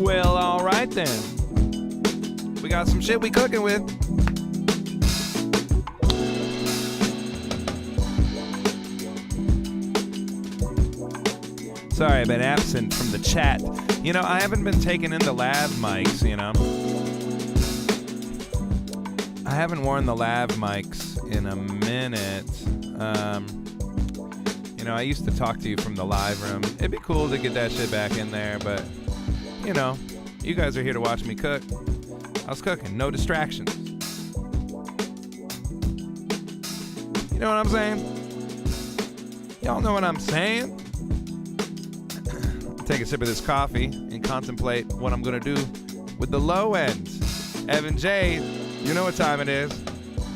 Well, all right then. We got some shit we cooking with. Sorry, I've been absent from the chat. You know, I haven't been taking in the lav mics, you know. I haven't worn the lav mics in a minute. You know, I used to talk to you from the live room. It'd be cool to get that shit back in there, but, you know, you guys are here to watch me cook. I was cooking, no distractions. You know what I'm saying? Y'all know what I'm saying? Take a sip of this coffee and contemplate what I'm gonna do with the low end. Evan J, you know what time it is.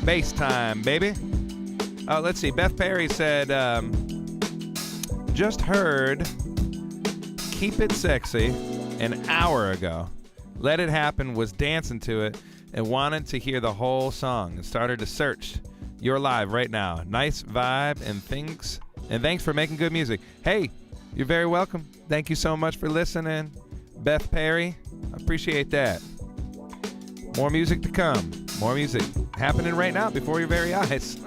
Bass time, baby. Let's see. Beth Perry said, just heard Keep It Sexy an hour ago. Let It Happen was dancing to it and wanted to hear the whole song and started to search. You're live right now. Nice vibe and thanks for making good music. Hey, you're very welcome. Thank you so much for listening, Beth Perry. I appreciate that. More music to come. More music happening right now before your very eyes.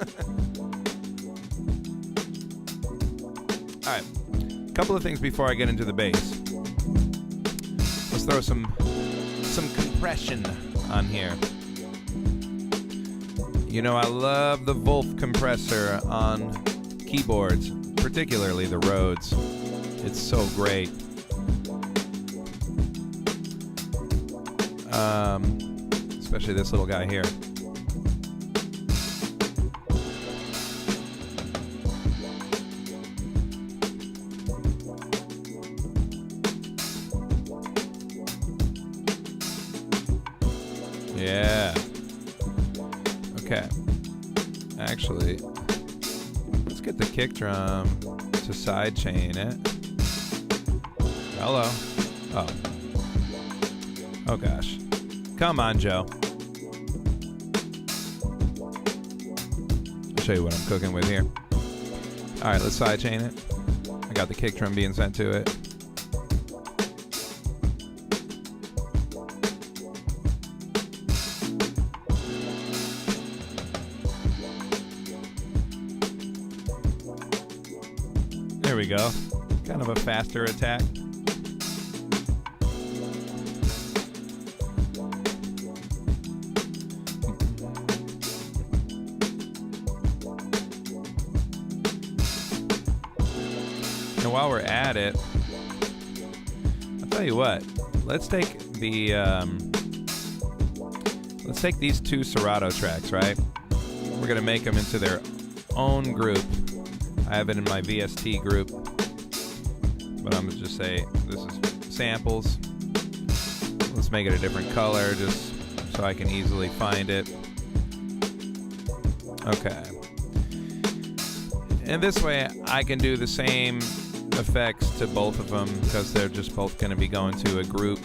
All right, a couple of things before I get into the bass. Let's throw some compression on here. You know, I love the Wolf compressor on keyboards, particularly the Rhodes. It's so great. Especially this little guy here. Yeah. Okay. Actually, let's get the kick drum to sidechain it. Hello. Oh. Oh gosh. Come on, Joe. I'll show you what I'm cooking with here. All right, let's sidechain it. I got the kick drum being sent to it. There we go. Kind of a faster attack. And while we're at it, I'll tell you what. Let's take these two Serato tracks, right? We're gonna make them into their own group. I have it in my VST group, but I'm gonna just say this is samples. Let's make it a different color just so I can easily find it. Okay. And this way I can do the same effects to both of them because they're just both going to be going to a group.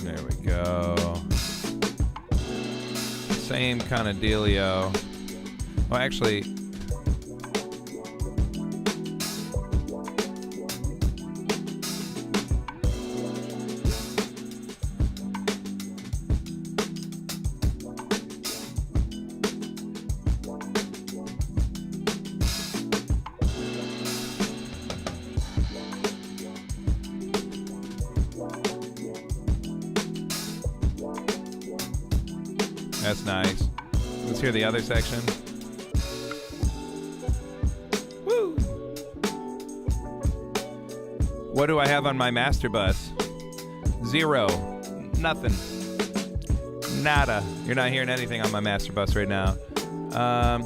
There we go. Same kind of dealio. Well, actually, that's nice. Let's hear the other section. Woo! What do I have on my master bus? 0. Nothing. Nada. You're not hearing anything on my master bus right now.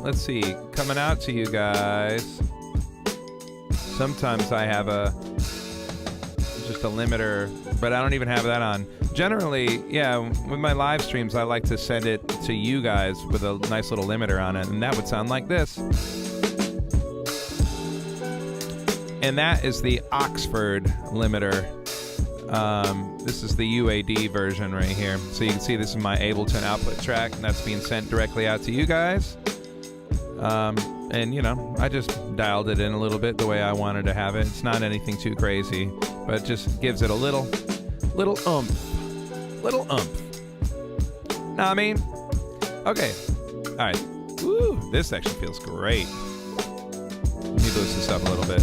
Let's see. Coming out to you guys. Sometimes I have just a limiter, but I don't even have that on. Generally, yeah, with my live streams, I like to send it to you guys with a nice little limiter on it, and that would sound like this. And that is the Oxford limiter. This is the UAD version right here. So you can see this is my Ableton output track, and that's being sent directly out to you guys. And, you know, I just dialed it in a little bit the way I wanted to have it. It's not anything too crazy, but it just gives it a little oomph. Little oomph. Know what I mean? Okay. All right. Woo, this actually feels great. Let me boost this up a little bit.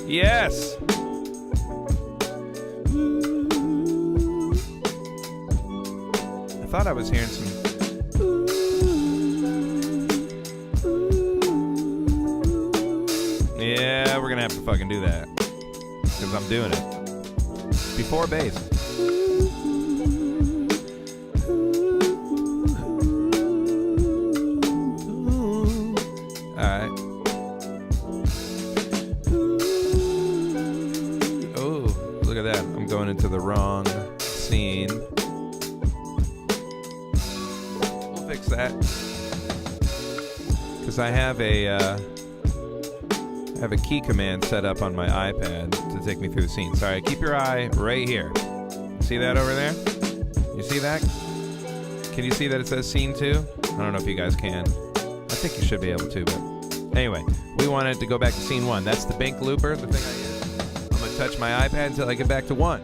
Yes! I thought I was hearing some... Yeah, we're gonna have to fucking do that. Because I'm doing it. Before bass. Alright. Oh, look at that. I'm going into the wrong scene. We'll fix that. Because I have a key command set up on my iPad to take me through the scene. Sorry, keep your eye right here. See that over there? You see that? Can you see that it says scene 2? I don't know if you guys can. I think you should be able to, but anyway, we wanted to go back to scene 1. That's the Bink looper, the thing I use. I'm gonna touch my iPad until I get back to 1.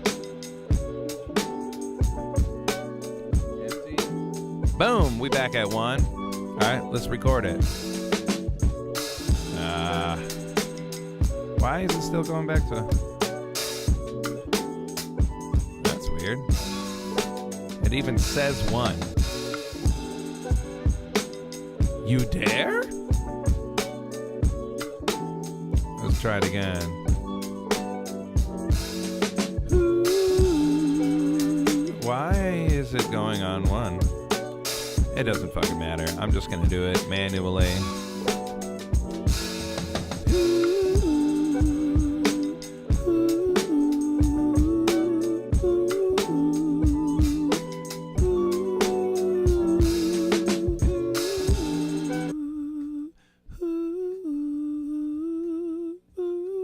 Boom, we back at 1. All right, let's record it. Why is it still going back to... That's weird. It even says 1. You dare? Let's try it again. Why is it going on 1? It doesn't fucking matter. I'm just gonna do it manually.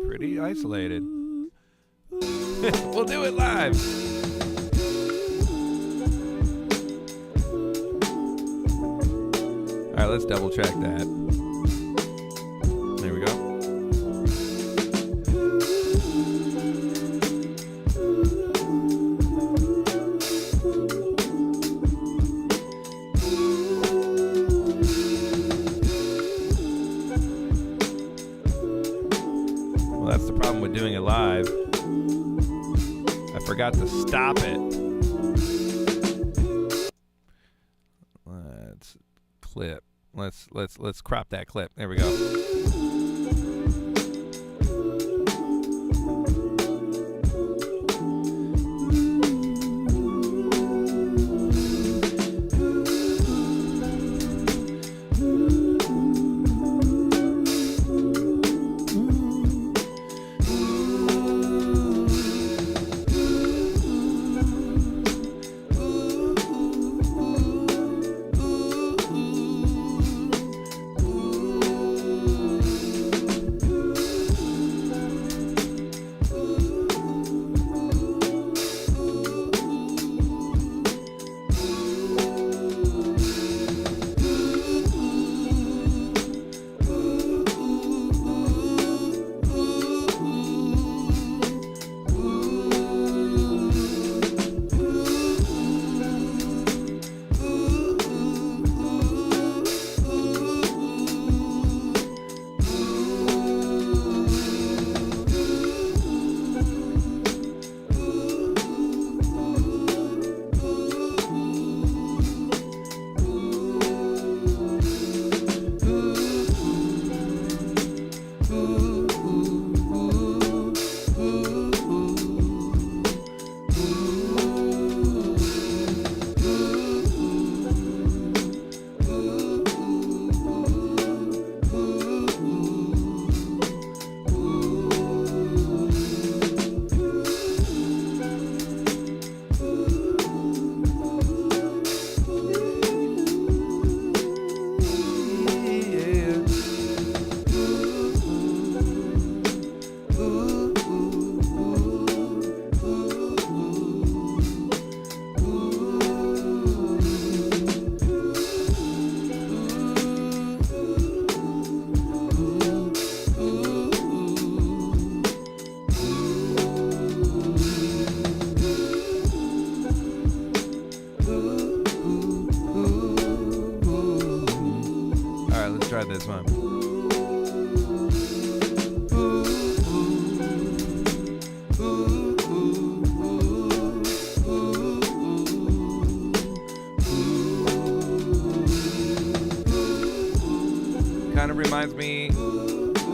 Pretty isolated. We'll do it live. All right, let's double check that. There we go. That's the problem with doing it live. I forgot to stop it. Let's clip. Let's crop that clip. There we go.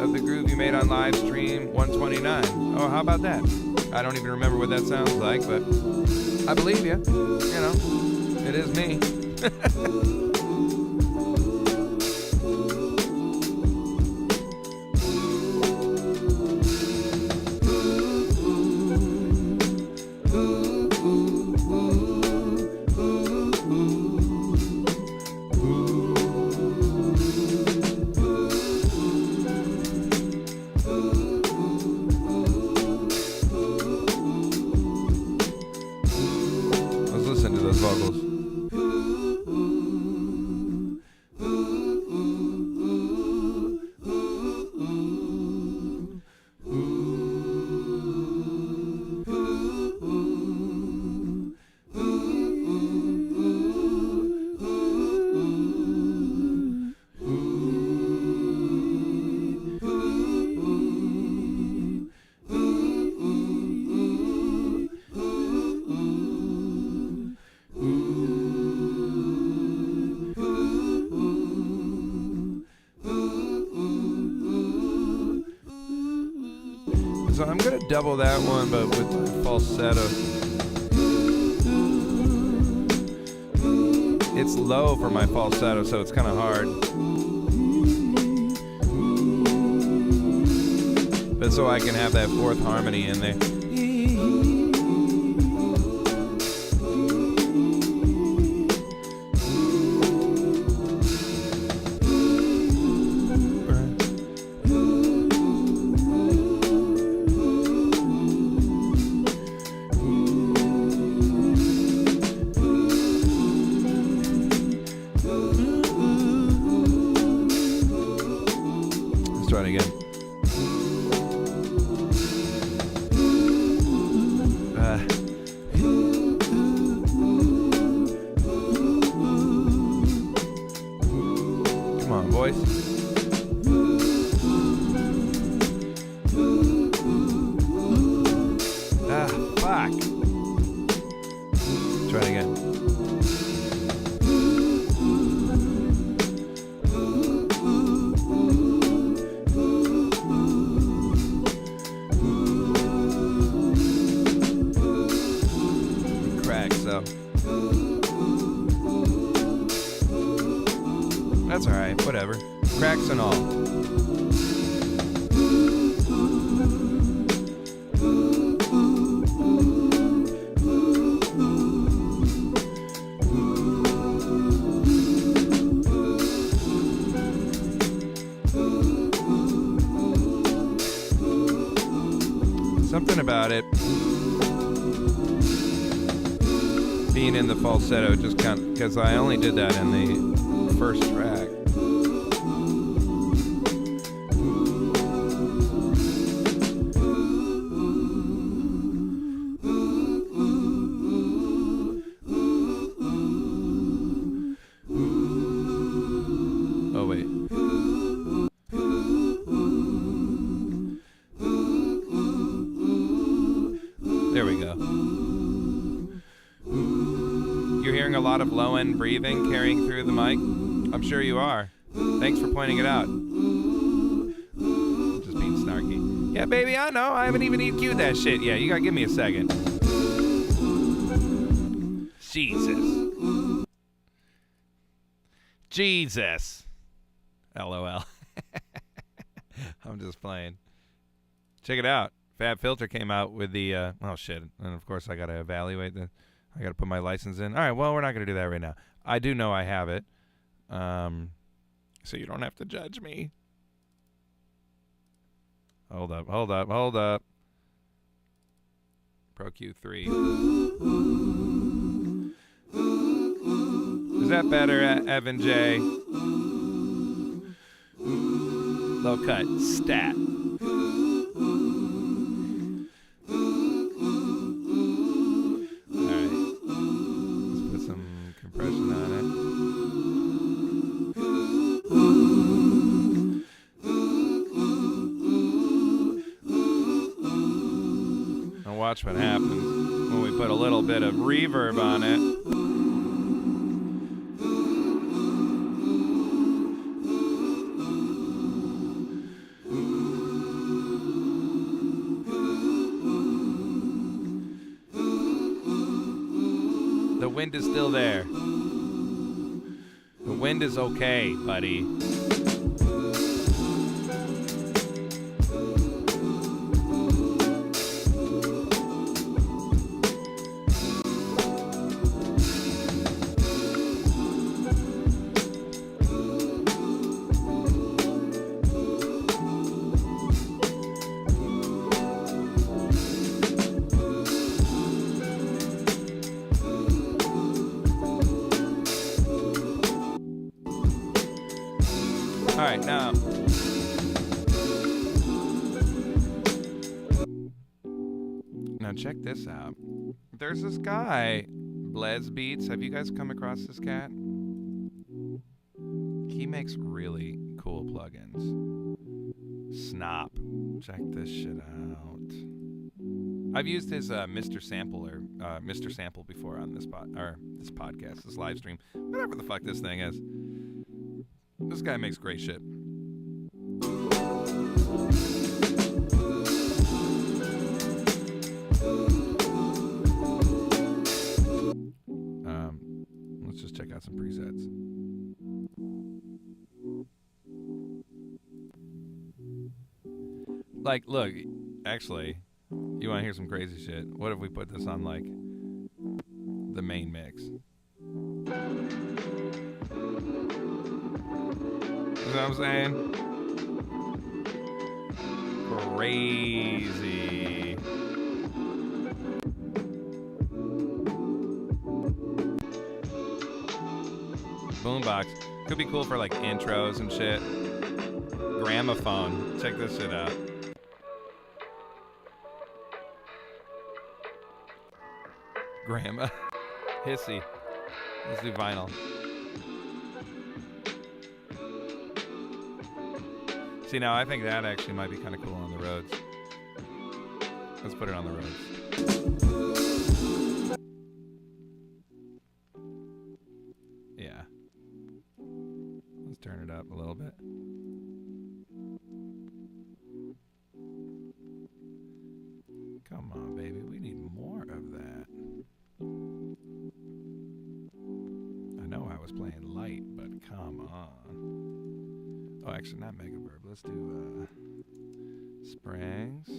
of the groove you made on live stream 129. Oh, how about that? I don't even remember what that sounds like, but I believe you. You know, it is me. Let's listen to those vocals. So I'm going to double that one, but with the falsetto. It's low for my falsetto, so it's kind of hard. But so I can have that fourth harmony in there. Let's try it again. Come on, boys. Fuck. Try it again. So that's all right, whatever. Cracks and all. Something about it being in the falsetto just kind of, because I only did that in the first track. Oh wait. There we go. You're hearing a lot of low-end breathing carrying through the mic? I'm sure you are. Thanks for pointing it out. Just being snarky. Yeah, baby, I know. I haven't even EQ'd that shit yet. You gotta give me a second. Jesus. Jesus. LOL. I'm just playing. Check it out. Fab Filter came out with the, oh shit. And of course I gotta evaluate the... I got to put my license in. All right, well, we're not going to do that right now. I do know I have it, so you don't have to judge me. Hold up. Pro Q3. Is that better, Evan J? Low cut. Stat. Watch what happens when we put a little bit of reverb on it. wind is still there. The wind is okay, buddy. Now check this out. There's this guy, Blez Beats. Have you guys come across this cat? He makes really cool plugins. Snop. Check this shit out. I've used his Mr. Sample before on this podcast, this live stream, whatever the fuck this thing is. This guy makes great shit. Let's just check out some presets. Like, look, actually, you want to hear some crazy shit? What if we put this on, like, the main mix? You know what I'm saying? Crazy. Boombox. Could be cool for, like, intros and shit. Gramophone. Check this shit out. Grandma. Hissy. Let's do vinyl. See, now I think that actually might be kind of cool on the roads. Let's put it on the roads. Yeah. Let's turn it up a little bit. Come on, baby. We need more of that. I know I was playing light, but come on. Oh, actually, not Megaverb. Let's do Springs.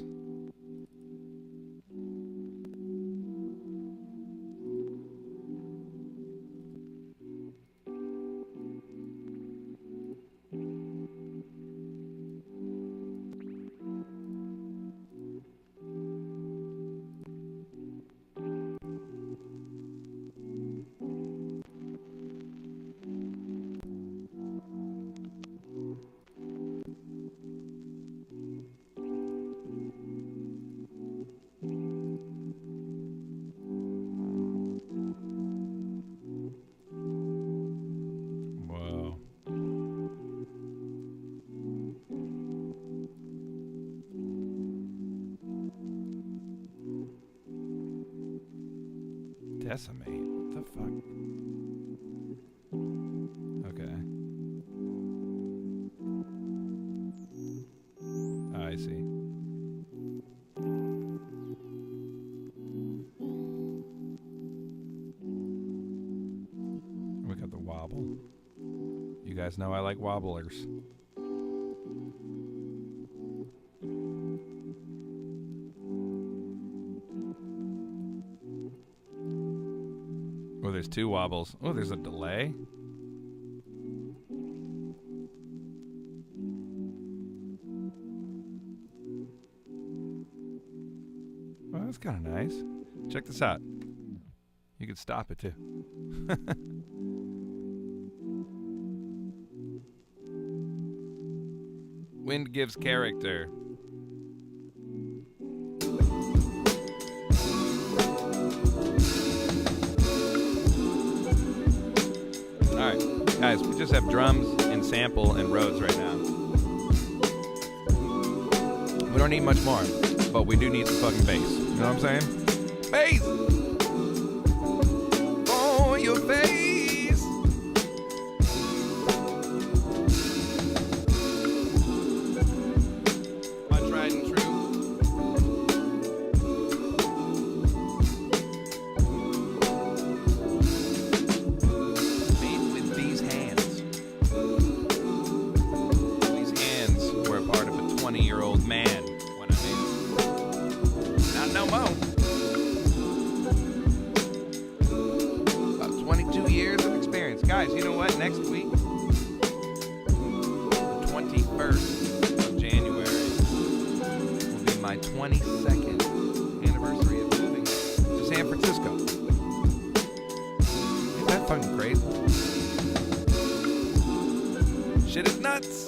Decimate? What the fuck? Okay. Oh, I see. We got the wobble. You guys know I like wobblers. Oh, there's two wobbles. Oh, there's a delay. Well, that's kind of nice. Check this out. You could stop it too. Wind gives character. Alright, guys, we just have drums and sample and Rhodes right now. We don't need much more, but we do need some fucking bass. You know what I'm saying? Bass! On your face! My tried and true. man when I made it. Not no more. About 22 years of experience. Guys, you know what? Next week, the 21st of January, will be my 22nd anniversary of moving to San Francisco. Isn't that fucking crazy? Shit is nuts.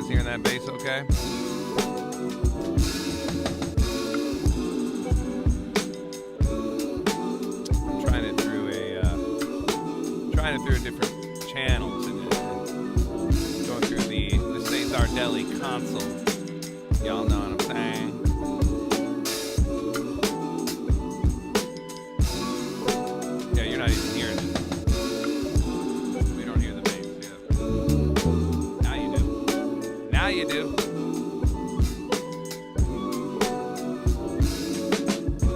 Hearing that bass okay? I'm trying it through different channels and going through the Cesar Deli console. Y'all know what I'm saying? Yeah, you're not even hearing it. We don't hear the bass yet. Now you do. Now you do.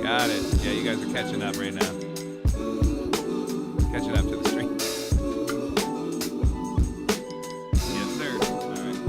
Got it. Yeah, you guys are catching up right now. Catching up to the stream. Yes, sir. All right.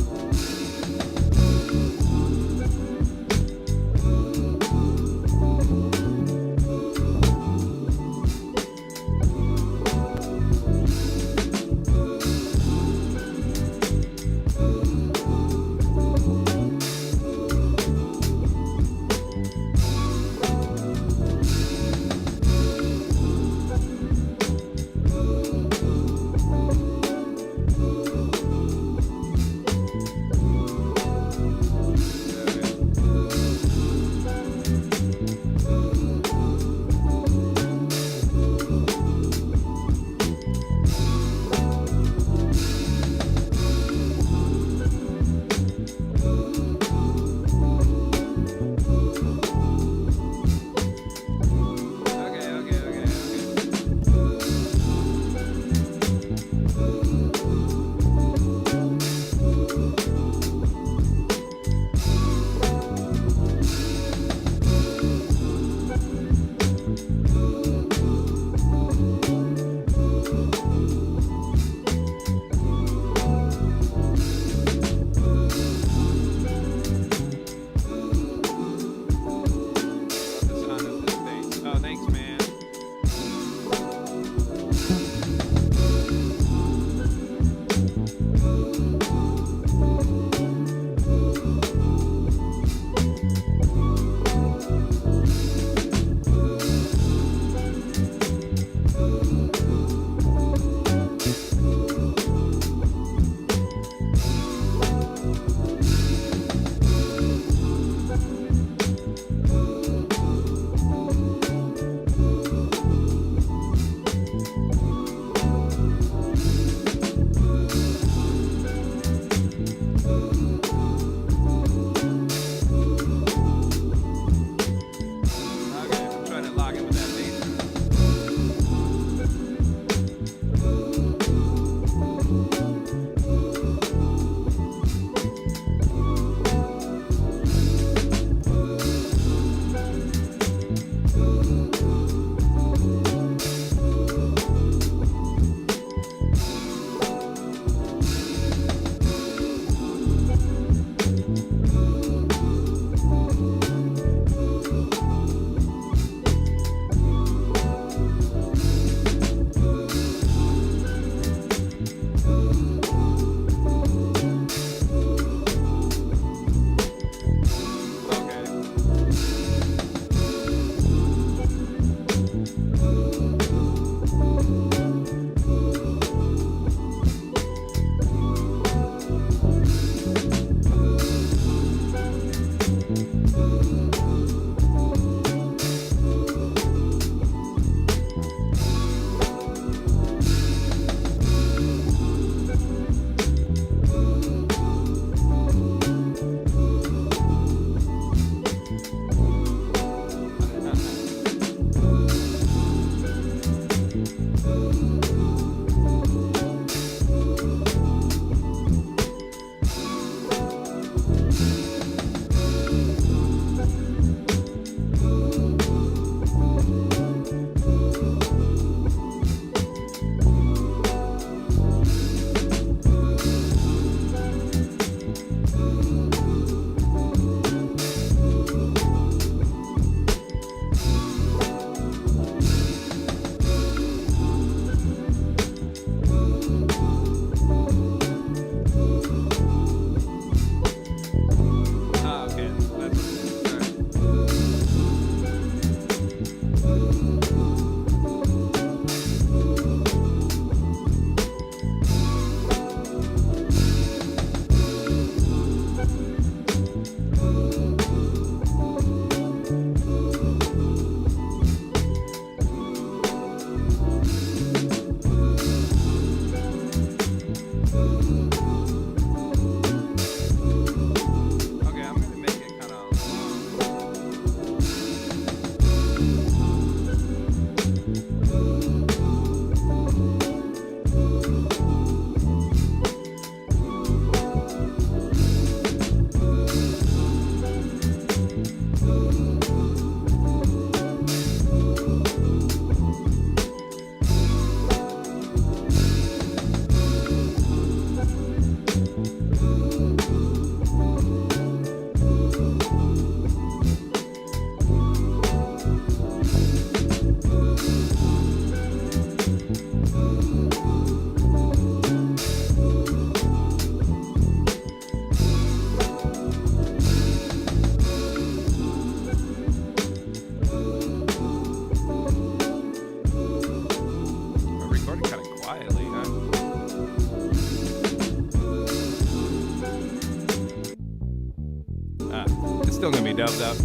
Still gonna be dubbed up.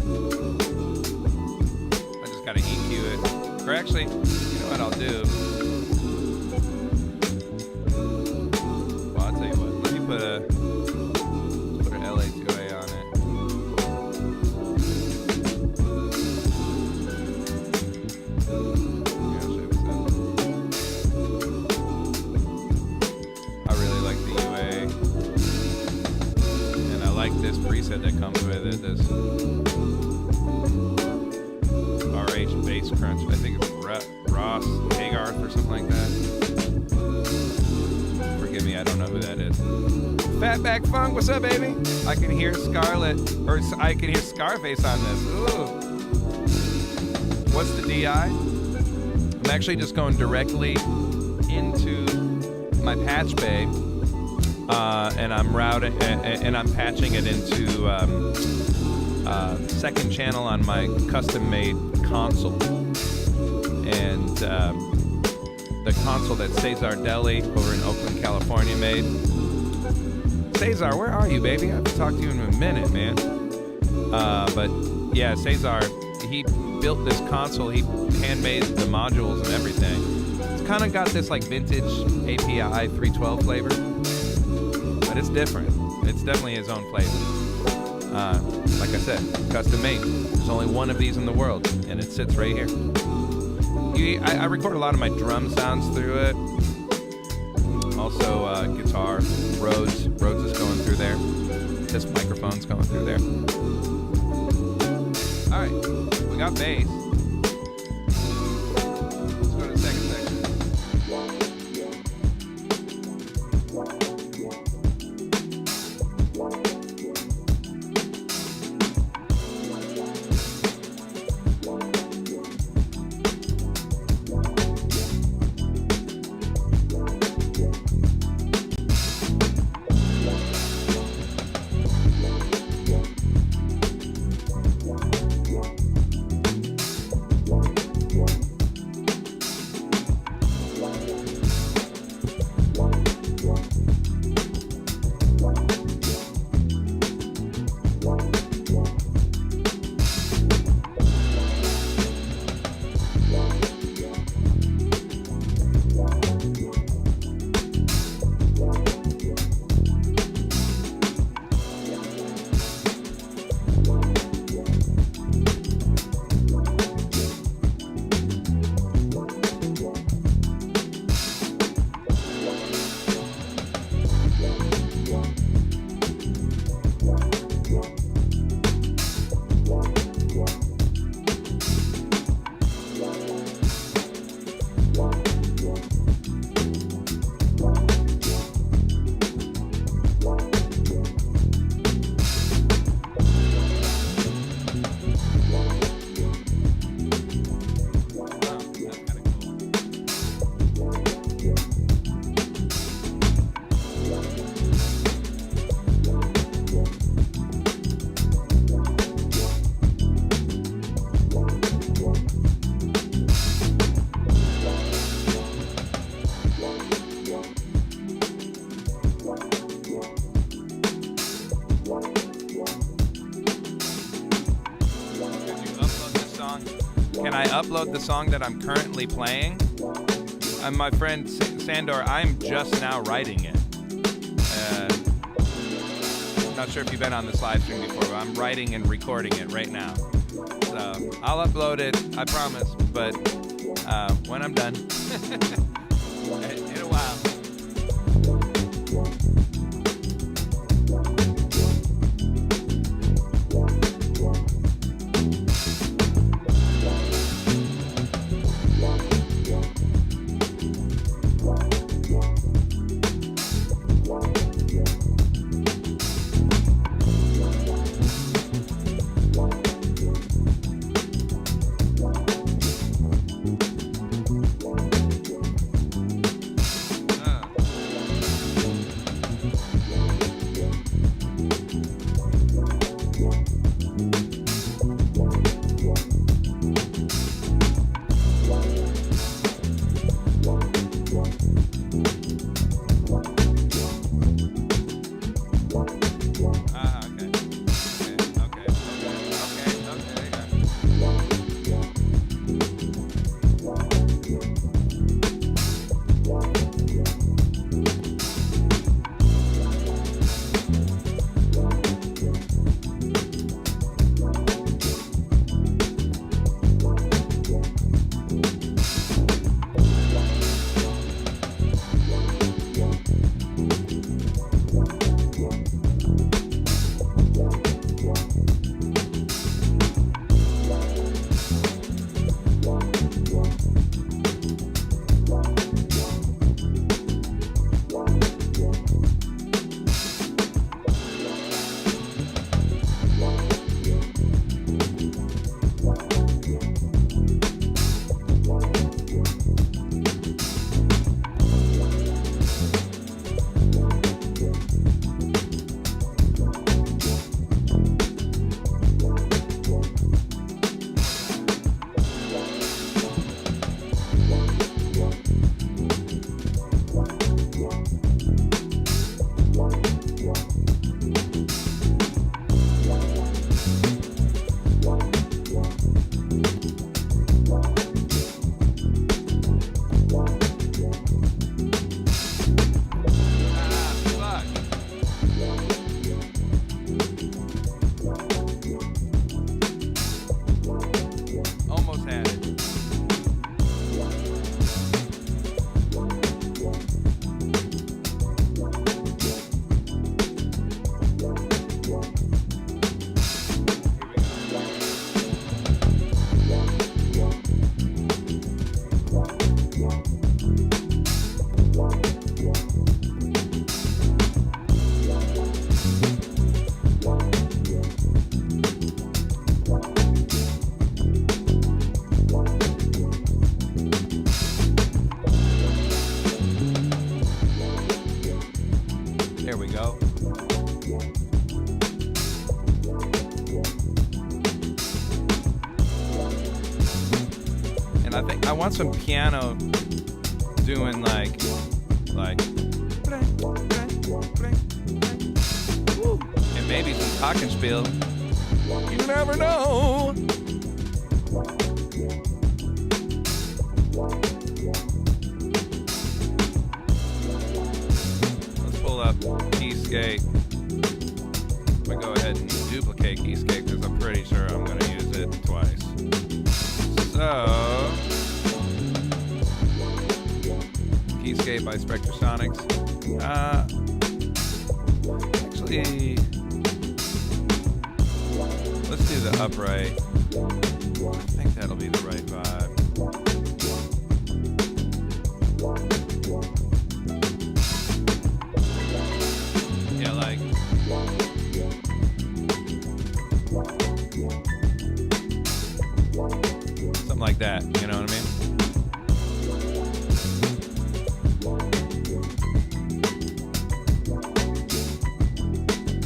I just gotta EQ it. Or actually, you know what I'll do? Well, I'll tell you what. Let me put an LA2A on it. Yeah, I'll show you what's up. I really like the UA. And I like this preset that comes with it. This RH bass crunch. I think it's Ross Hagarth or something like that. Forgive me, I don't know who that is. Fatback Funk, what's up, baby? I can hear Scarlet, or I can hear Scarface on this. Ooh. What's the DI? I'm actually just going directly into my patch bay, and I'm routing and I'm patching it into second channel on my custom-made console, and the console that Cesar Deli over in Oakland, California made. Cesar, where are you, baby? I haven't talked to you in a minute, man. But yeah, Cesar, he built this console. He handmade the modules and everything. It's kind of got this like vintage API 312 flavor, but it's different. It's definitely his own flavor. Like I said, custom made. There's only one of these in the world, and it sits right here. I record a lot of my drum sounds through it. Also, guitar, Rhodes is going through there. This microphone's going through there. All right, we got bass. Let's go to the second section. upload the song that I'm currently playing. My friend Sandor, I'm just now writing it. Not sure if you've been on this live stream before, but I'm writing and recording it right now. So I'll upload it, I promise, but when I'm done. In a while. I want some piano doing like and maybe some glockenspiel. You never know. Let's pull up Keyscape. We go ahead and duplicate Keyscape because I'm pretty sure I'm going to use it twice. So, Keyscape by Spectrasonics. Actually, let's do the upright. I think that'll be the right vibe. Yeah, like. Something like that, you know what I mean?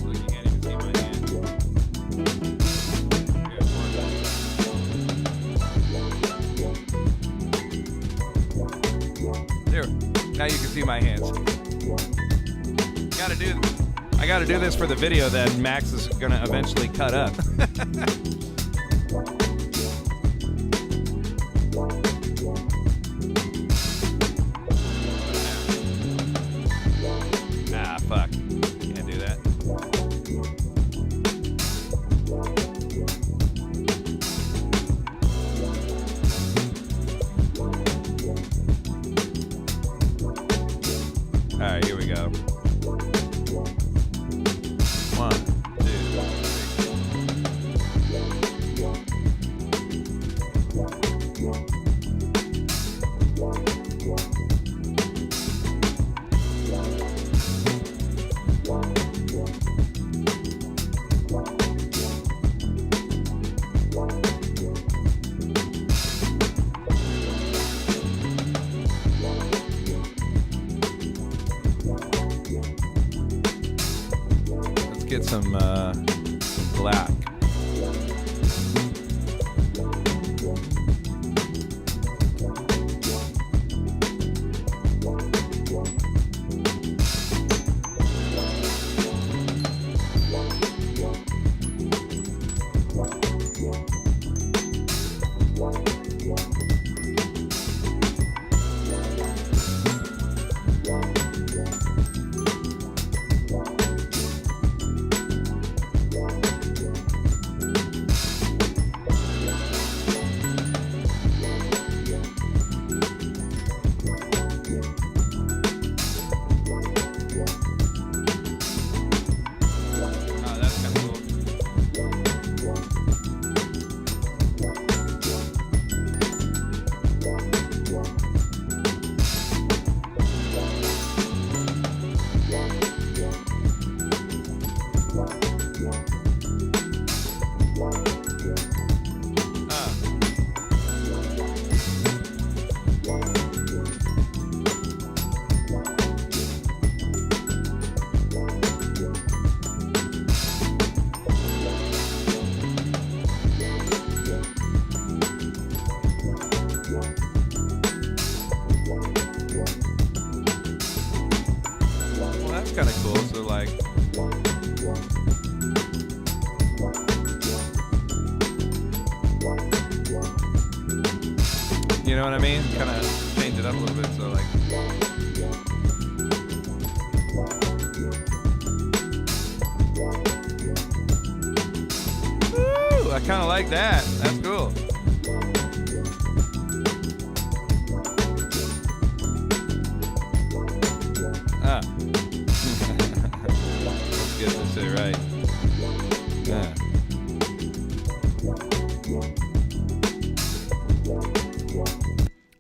Look, you can't even see my hand. There, now you can see my hands. I gotta do this for the video that Max is gonna eventually cut up. go. 1, 2, 3. Get some black. Kind of cool. So like, you know what I mean? Kind of change it up a little bit. So like, ooh, I kind of like that. That's cool. Get this shit right. Yeah.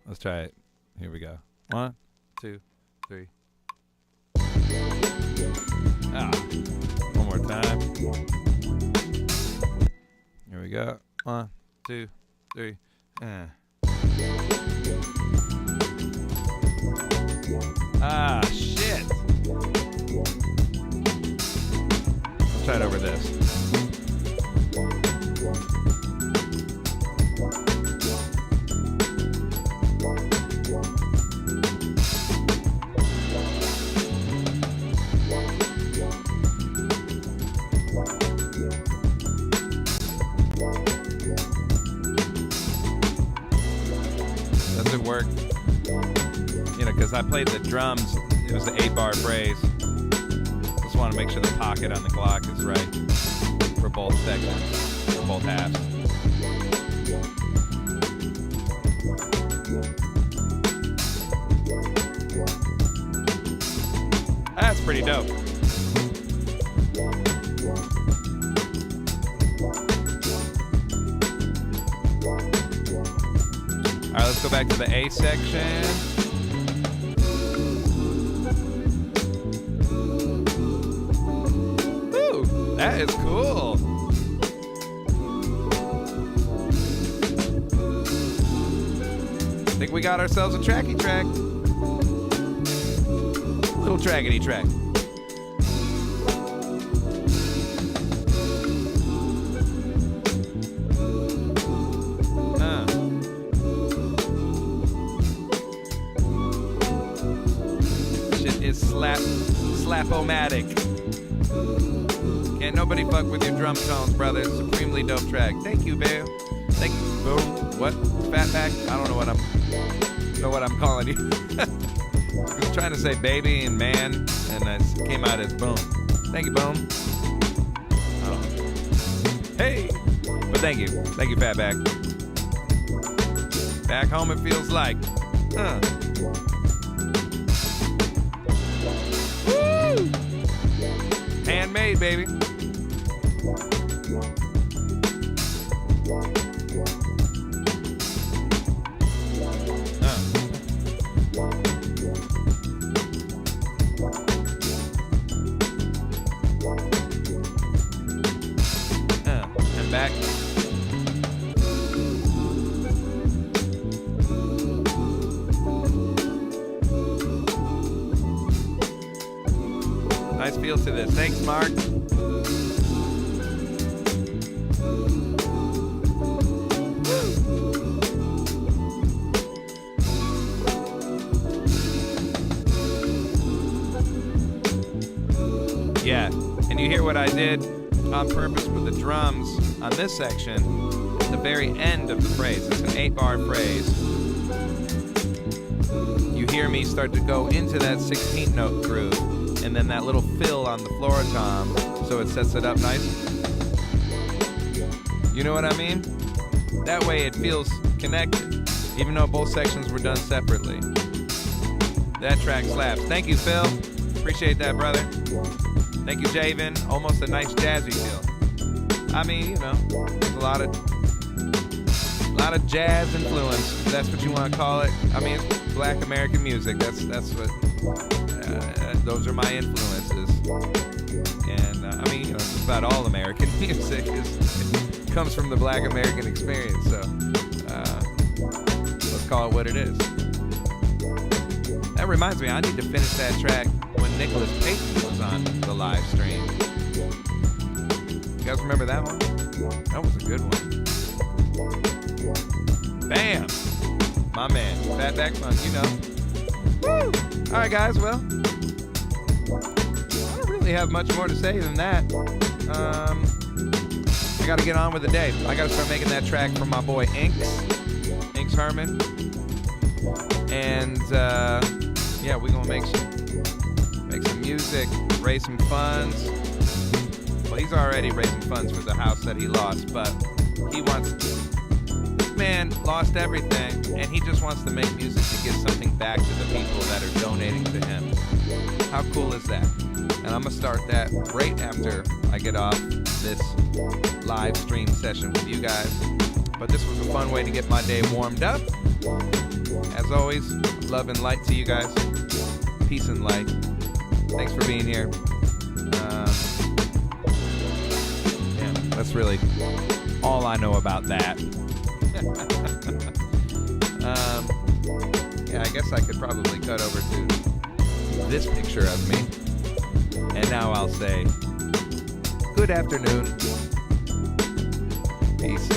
Let's try it. Here we go. 1, 2, 3. One more time. Here we go. 1, 2, 3. Shit. Try it over this. Does it work? You know, because I played the drums, it was the 8-bar phrase. Just want to make sure the pocket on the Glock is right for both sections, for both halves. That's pretty dope. All right, let's go back to the A section. Ooh, that is cool. I think we got ourselves a tracky track. Little trackety track. Shit is slap-o-matic. Can't nobody fuck with your drum tones, brother. Supremely dope track. Thank you, Bill. Thank you. Boom. What? Fatback? I don't know what I'm calling you. I was trying to say baby and man, and it came out as boom. Thank you, boom. I don't know. Hey! But thank you. Thank you, Fatback. Back home it feels like. Woo! baby. And back. Nice feel to this. Thanks, Mark. Yeah, and you hear what I did on purpose with the drums on this section, the very end of the phrase. It's an 8-bar phrase. You hear me start to go into that 16th note groove, and then that little fill on the floor tom, so it sets it up nice. You know what I mean? That way it feels connected, even though both sections were done separately. That track slaps. Thank you, Phil. Appreciate that, brother. Thank you, Javen. Almost a nice jazzy feel. I mean, you know, there's a lot of jazz influence, if that's what you want to call it. I mean, it's Black American music. That's what. Those are my influences. And I mean, you know, just about all American music comes from the Black American experience. So let's call it what it is. That reminds me, I need to finish that track when Nicholas Payton was on the live stream. You guys remember that one? That was a good one. Bam! My man, Fatback Funk, you know. Woo! All right, guys, well, I don't really have much more to say than that. I got to get on with the day. I got to start making that track for my boy Inks Herman. And, yeah, we're going to make some music, raise some funds. Well, he's already raising funds for the house that he lost, but he wants... This man lost everything, and he just wants to make music to give something back to the people that are donating to him. How cool is that? And I'm going to start that right after I get off this live stream session with you guys. But this was a fun way to get my day warmed up. As always, love and light to you guys. Peace and light. Thanks for being here. Yeah, that's really all I know about that. Yeah, I guess I could probably cut over to this picture of me. And now I'll say, good afternoon. Peace.